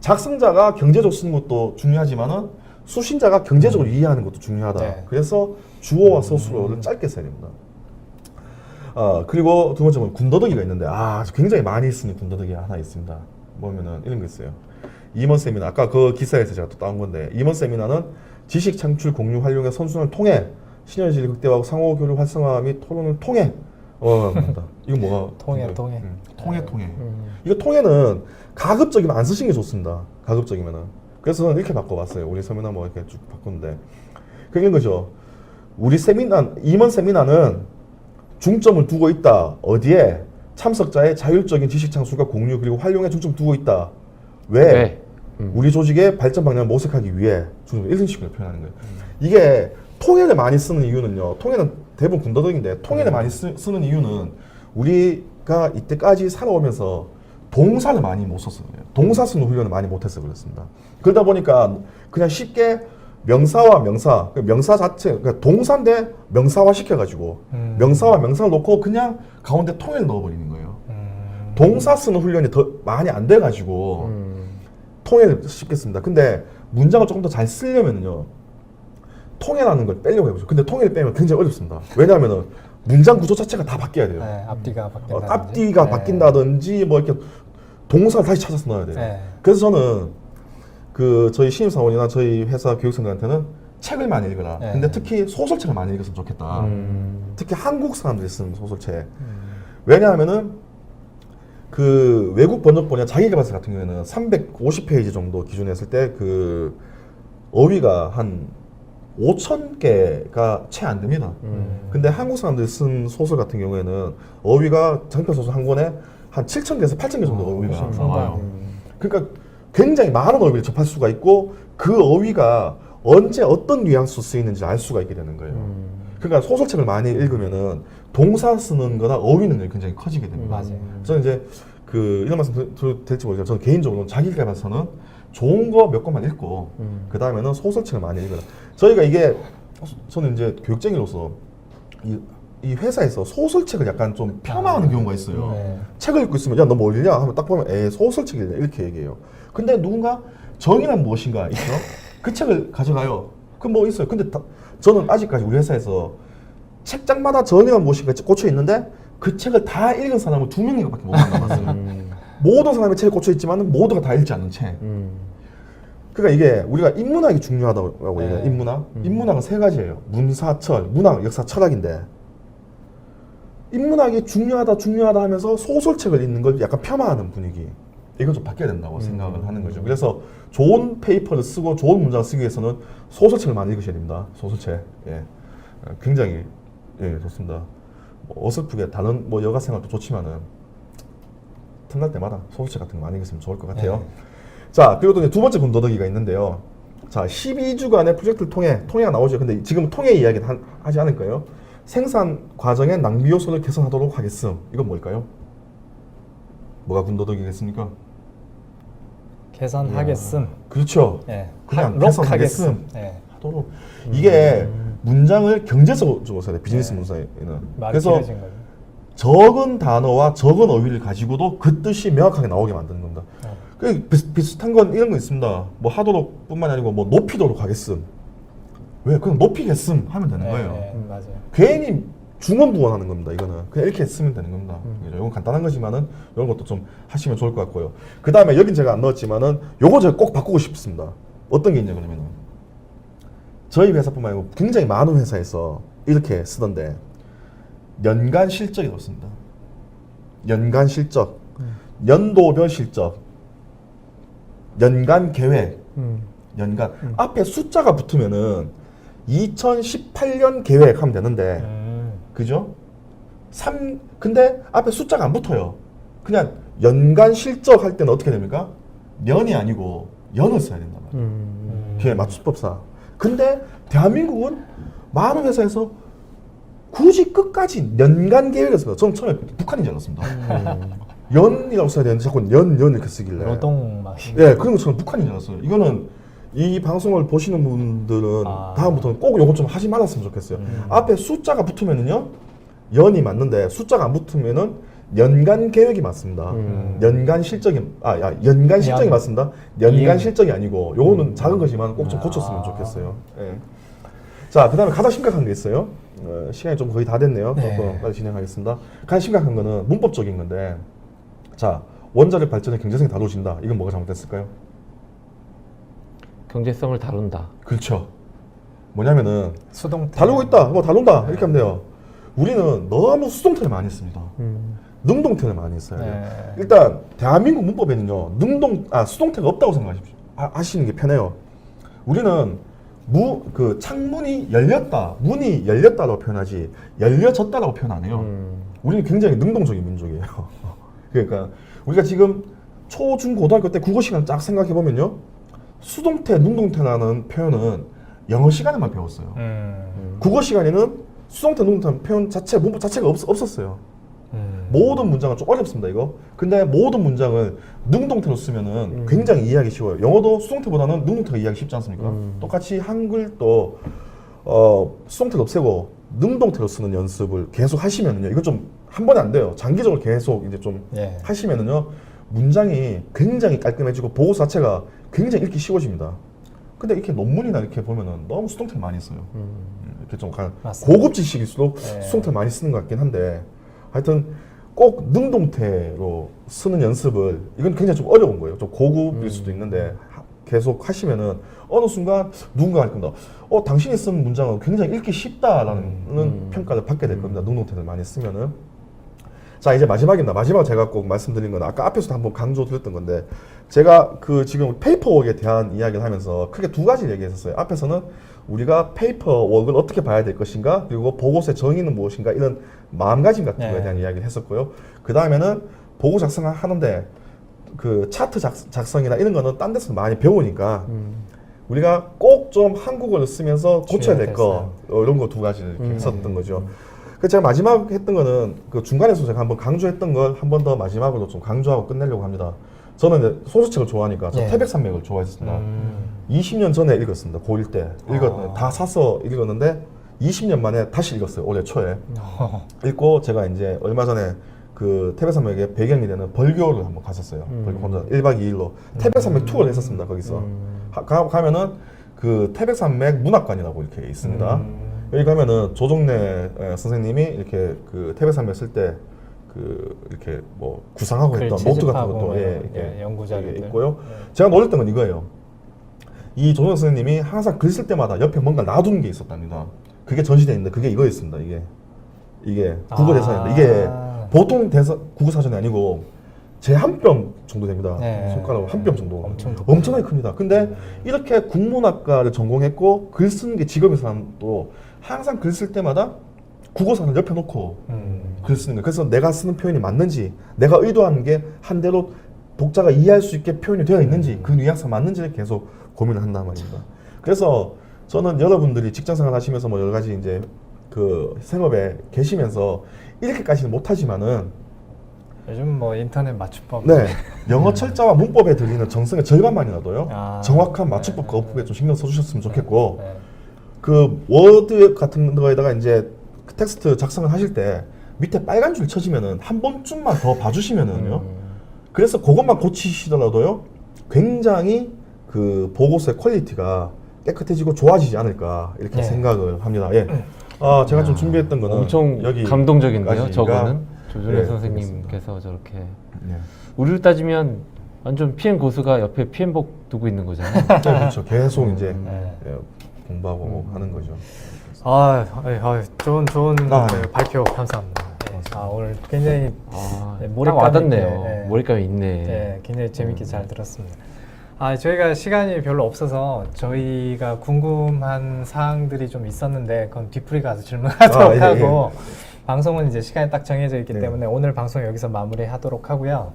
작성자가 경제적 쓰는 것도 중요하지만은 수신자가 경제적으로 이해하는 것도 중요하다. 그래서 주어와 서술어를 짧게 써야 됩니다. 그리고 두 번째는 군더더기가 있는데 굉장히 많이 쓰는 군더더기가 하나 있습니다. 보면은 이런 거 있어요. 임원 세미나, 아까 그 기사에서 제가 또 따온 건데, 임원 세미나는 지식 창출 공유 활용의 선순환을 통해 시너지 극대화하고 상호 교류 활성화 및 토론을 통해 맞다. 이거 뭐가 통해. 이거 통해는 가급적이면 안 쓰시는 게 좋습니다. 가급적이면은. 그래서 저는 이렇게 바꿔봤어요. 우리 세미나 뭐 이렇게 쭉 바꿨는데 그런 거죠. 우리 임원 세미나는 중점을 두고 있다. 어디에? 참석자의 자율적인 지식 창출과 공유 그리고 활용에 중점 두고 있다. 왜? 우리 조직의 발전 방향을 모색하기 위해 이런 식으로 표현하는 거예요. 이게 통해를 많이 쓰는 이유는요. 통해는 대부분 군더더기인데 통해를 많이 쓰는 이유는 우리가 이때까지 살아오면서 동사를 많이 못 썼어요. 동사 쓰는 훈련을 많이 못해서 그렇습니다. 그러다 보니까 그냥 쉽게 명사와 명사 자체, 그러니까 동사인데 명사화 시켜가지고 명사와 명사를 놓고 그냥 가운데 통해를 넣어버리는 거예요. 동사 쓰는 훈련이 더 많이 안 돼가지고 통해를 쉽게 씁니다. 근데 문장을 조금 더 잘 쓰려면요. 통해라는 걸 빼려고 해보죠. 근데 통해를 빼면 굉장히 어렵습니다. 왜냐하면은 문장 구조 자체가 다 바뀌어야 돼요. 앞뒤가 바뀐다든지. 앞뒤가 바뀐다든지 뭐 이렇게 동사를 다시 찾아서 넣어야 돼요. 그래서 저는 저희 신입사원이나 저희 회사 교육생들한테는 책을 많이 읽어라. 근데 특히 소설책을 많이 읽었으면 좋겠다. 특히 한국 사람들이 쓰는 소설책. 왜냐하면은 그 외국 번역본이나 자기계발서 같은 경우에는 350페이지 정도 기준에 했을 때 그 어휘가 한 5,000개가 채 안 됩니다. 근데 한국 사람들이 쓴 소설 같은 경우에는 어휘가 장편 소설 한 권에 한 7,000개에서 8,000개 정도 어휘가 나와요. 그러니까 굉장히 많은 어휘를 접할 수가 있고 그 어휘가 언제 어떤 뉘앙스로 쓰이는지 알 수가 있게 되는 거예요. 그러니까 소설책을 많이 읽으면은 동사 쓰는 거나 어휘 능력이 굉장히 커지게 됩니다. 맞아요. 저는 이제 이런 말씀 될지 모르겠지만 저는 개인적으로 자기계발서는 좋은 거 몇 권만 읽고 그 다음에는 소설책을 많이 읽어라. 저는 이제 교육쟁이로서 이 회사에서 소설책을 약간 좀 폄하하는 경우가 있어요. 책을 읽고 있으면 야 너 뭐 읽냐 하면 딱 보면 소설책 읽냐 이렇게 얘기해요. 근데 누군가 정의란 무엇인가 있죠? 그 책을 가져가요. 그 뭐 있어요. 근데 저는 아직까지 우리 회사에서 책장마다 정의란 무엇인가 꽂혀 있는데 그 책을 다 읽은 사람은 2명밖에 못 만나봤어요. 모든 사람이 책에 꽂혀 있지만 모두가 다 읽지 않는 책. 그러니까 이게 우리가 인문학이 중요하다고 얘기해요. 인문학은 3가지예요. 문사철, 문학, 역사, 철학인데 인문학이 중요하다 하면서 소설책을 읽는 걸 약간 폄하하는 분위기. 이건 좀 바뀌어야 된다고 생각을 하는 거죠. 그래서 좋은 페이퍼를 쓰고 좋은 문장을 쓰기 위해서는 소설책을 많이 읽으셔야 됩니다. 소설책. 굉장히 좋습니다. 어설프게 다른 여가 생활도 좋지만은 틈날 때마다 소설책 같은 거 많이 읽으시면 좋을 것 같아요. 자, 그리고 또 이제 두 번째 군더더기가 있는데요. 자, 12주간의 프로젝트를 통해가 나오죠. 근데 지금은 통해 이야기는 하지 않을 거예요. 생산 과정의 낭비 요소를 개선하도록 하겠음. 이건 뭘까요? 뭐가 군더더기겠습니까? 개선하겠음. 그렇죠. 예. 그냥 록 개선하겠음. 하겠음. 예. 하도록 이게 문장을 경제적으로 써야 돼. 비즈니스 네. 문서에는. 말이 그래서 길어진 거죠. 적은 단어와 적은 어휘를 가지고도 그 뜻이 명확하게 나오게 만드는 겁니다. 그 비슷한 건 이런 거 있습니다. 뭐 하도록뿐만 아니고 뭐 높이도록 하겠음. 왜? 그냥 높이겠음 하면 되는 거예요. 맞아요. 괜히 중언부언하는 겁니다. 이거는 그냥 이렇게 쓰면 되는 겁니다. 이건 간단한 거지만은 이런 것도 좀 하시면 좋을 것 같고요. 그 다음에 여긴 제가 안 넣었지만은 요거 제가 꼭 바꾸고 싶습니다. 어떤 게 있냐 그러면은 저희 회사뿐만 아니고 굉장히 많은 회사에서 이렇게 쓰던데 연간 실적이라고 씁니다. 연간 실적, 연도별 실적, 연간 계획, 연간 앞에 숫자가 붙으면은 2018년 계획하면 되는데 그죠? 근데 앞에 숫자가 안 붙어요. 그냥 연간 실적 할 때는 어떻게 됩니까? 년이 아니고 연을 써야 된단 말이에요. 그게 맞춤법상. 근데 대한민국은 많은 회사에서 굳이 끝까지 연간 계획을 써요. 저는 처음에 북한인 줄 알았습니다. 연이라고 써야 되는데 자꾸 연 이렇게 쓰길래. 노동 막. 예, 그런 거 저는 북한인 줄 알았어요. 이거는 이 방송을 보시는 분들은 다음부터는 꼭 요거 좀 하지 말았으면 좋겠어요. 앞에 숫자가 붙으면은요, 연이 맞는데 숫자가 안 붙으면은 연간 계획이 맞습니다. 연간 실적이 연간 실적이 맞습니다. 연간 실적이 아니고 요거는 작은 거지만 꼭 좀 고쳤으면 좋겠어요. 예. 자, 그다음에 가장 심각한 게 있어요. 시간이 좀 거의 다 됐네요. 네. 조금까지 진행하겠습니다. 가장 심각한 거는 문법적인 건데, 자, 원자력 발전의 경제성이 다루어진다. 이건 뭐가 잘못됐을까요? 경제성을 다룬다. 그렇죠. 뭐냐면은 수동태. 다루고 있다, 뭐 다룬다 이렇게 하면 돼요. 우리는 너무 수동태를 많이 씁니다. 능동태를 많이 써야 돼요. 네. 일단 대한민국 문법에는요 수동태가 없다고 생각하십시오. 하시는 게 편해요. 우리는 창문이 열렸다, 문이 열렸다라고 표현하지 열려졌다라고 표현 안 해요. 우리는 굉장히 능동적인 민족이에요. 그러니까 우리가 지금 초, 중, 고등학교 때 국어 시간 쫙 생각해 보면요, 수동태, 능동태라는 표현은 영어 시간에만 배웠어요. 국어 시간에는 수동태, 능동태 표현 자체, 문법 자체가 없었어요. 모든 문장은 좀 어렵습니다, 이거. 근데 모든 문장을 능동태로 쓰면은 굉장히 이해하기 쉬워요. 영어도 수동태보다는 능동태가 이해하기 쉽지 않습니까? 똑같이 한글도 수동태를 없애고 능동태로 쓰는 연습을 계속 하시면은요, 이거 좀 한 번에 안 돼요. 장기적으로 계속 이제 좀 하시면은요, 문장이 굉장히 깔끔해지고 보고 자체가 굉장히 읽기 쉬워집니다. 근데 이렇게 논문이나 이렇게 보면은 너무 수동태를 많이 써요. 이렇게 좀 고급 지식일수록 수동태를 많이 쓰는 것 같긴 한데, 하여튼 꼭 능동태로 쓰는 연습을, 이건 굉장히 좀 어려운 거예요. 좀 고급일 수도 있는데 계속 하시면은 어느 순간 누군가 할 겁니다. 당신이 쓴 문장은 굉장히 읽기 쉽다라는 평가를 받게 될 겁니다. 능동태를 많이 쓰면은. 자, 이제 마지막입니다. 마지막 제가 꼭 말씀드린 건 아까 앞에서도 한번 강조드렸던 건데, 제가 지금 페이퍼웍에 대한 이야기를 하면서 크게 두 가지를 얘기했었어요. 앞에서는 우리가 페이퍼웍을 어떻게 봐야 될 것인가, 그리고 보고서의 정의는 무엇인가, 이런 마음가짐 같은 거에 대한 이야기를 했었고요. 그 다음에는 보고 작성을 하는데 그 차트 작성이나 이런 거는 딴 데서 많이 배우니까 우리가 꼭 좀 한국어를 쓰면서 고쳐야 될 거, 이런 거 두 가지를 이렇게 했었던 거죠. 그래서 제가 마지막 했던 거는 그 중간에서 제가 한번 강조했던 걸 한 번 더 마지막으로 좀 강조하고 끝내려고 합니다. 저는 이제 소설책을 좋아하니까 저 태백산맥을 좋아했습니다. 20년 전에 읽었습니다. 고1 때 다 사서 읽었는데 20년 만에 다시 읽었어요. 올해 초에. 읽고 제가 이제 얼마 전에 그 태백산맥의 배경이 되는 벌교를 한번 갔었어요. 벌교 혼자 1박 2일로 태백산맥 투어를 했었습니다. 거기서 가면은 그 태백산맥 문학관이라고 이렇게 있습니다. 여기 가면은 조정래 선생님이 이렇게 그 태백산맥 쓸 때 이렇게 뭐 구상하고 했던 노트 같은 것도 연구자료 있고요. 제가 놀랬던 건 이거예요. 이 조정래 선생님이 항상 글 쓸 때마다 옆에 뭔가 놔두는 게 있었답니다. 그게 전시돼 있는데 그게 이거였습니다. 이게 국어 대사인데 이게 보통 국어 사전이 아니고 제 한 뼘 정도 됩니다. 손가락으로 한 뼘 정도. 엄청나게 큽니다. 근데 이렇게 국문학과를 전공했고 글 쓰는 게 직업인 사람도 항상 글 쓸 때마다 국어사를 옆에 놓고 글 쓰는 거예요. 그래서 내가 쓰는 표현이 맞는지, 내가 의도하는 게 한 대로 독자가 이해할 수 있게 표현이 되어 있는지, 그 뉘앙스가 맞는지를 계속 고민을 한단 말입니다. 그래서 저는 여러분들이 직장생활 하시면서 뭐 여러 가지 이제 그 생업에 계시면서 이렇게까지는 못하지만은 요즘 뭐 인터넷 맞춤법. 영어 철자와 문법에 들리는 정성의 절반만이라도요, 정확한 맞춤법과 어법에 좀 신경 써주셨으면 좋겠고, 그 워드 같은 거에다가 이제 그 텍스트 작성을 하실 때 밑에 빨간 줄 쳐지면은 한 번쯤만 더 봐주시면은요. 그래서 그것만 고치시더라도요. 굉장히 그 보고서의 퀄리티가 깨끗해지고 좋아지지 않을까 이렇게 네. 생각을 합니다. 예. 제가 좀 준비했던 거는 엄청 여기 감동적인데요. 까지가- 저거는 조준혜 예, 선생님께서 저렇게 예. 우리로 따지면 완전 PM 고수가 옆에 PM복 두고 있는 거잖아요. 네, 그렇죠. 계속 이제 네. 예, 공부하고 하는 거죠. 좋은 아, 그 네. 발표 감사합니다. 오늘 굉장히 딱 몰입감 와닿네요. 있게, 몰입감이 있네. 굉장히 재밌게 잘 들었습니다. 저희가 시간이 별로 없어서 저희가 궁금한 사항들이 좀 있었는데 그건 뒤풀이 가서 질문하도록 예, 하고 방송은 이제 시간이 딱 정해져 있기 네. 때문에 오늘 방송 여기서 마무리하도록 하고요.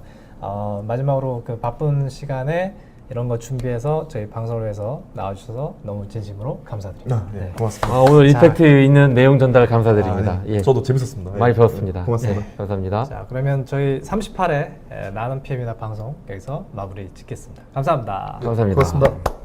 마지막으로 그 바쁜 시간에 이런 거 준비해서 저희 방송을 위해서 나와주셔서 너무 진심으로 감사드립니다. 네, 네. 고맙습니다. 오늘 자. 임팩트 있는 내용 전달 감사드립니다. 네. 예. 저도 재밌었습니다. 예. 많이 배웠습니다. 고맙습니다. 네, 감사합니다. 자, 그러면 저희 38회 나는 PM이나 방송 여기서 마무리 짓겠습니다. 감사합니다. 감사합니다. 고맙습니다.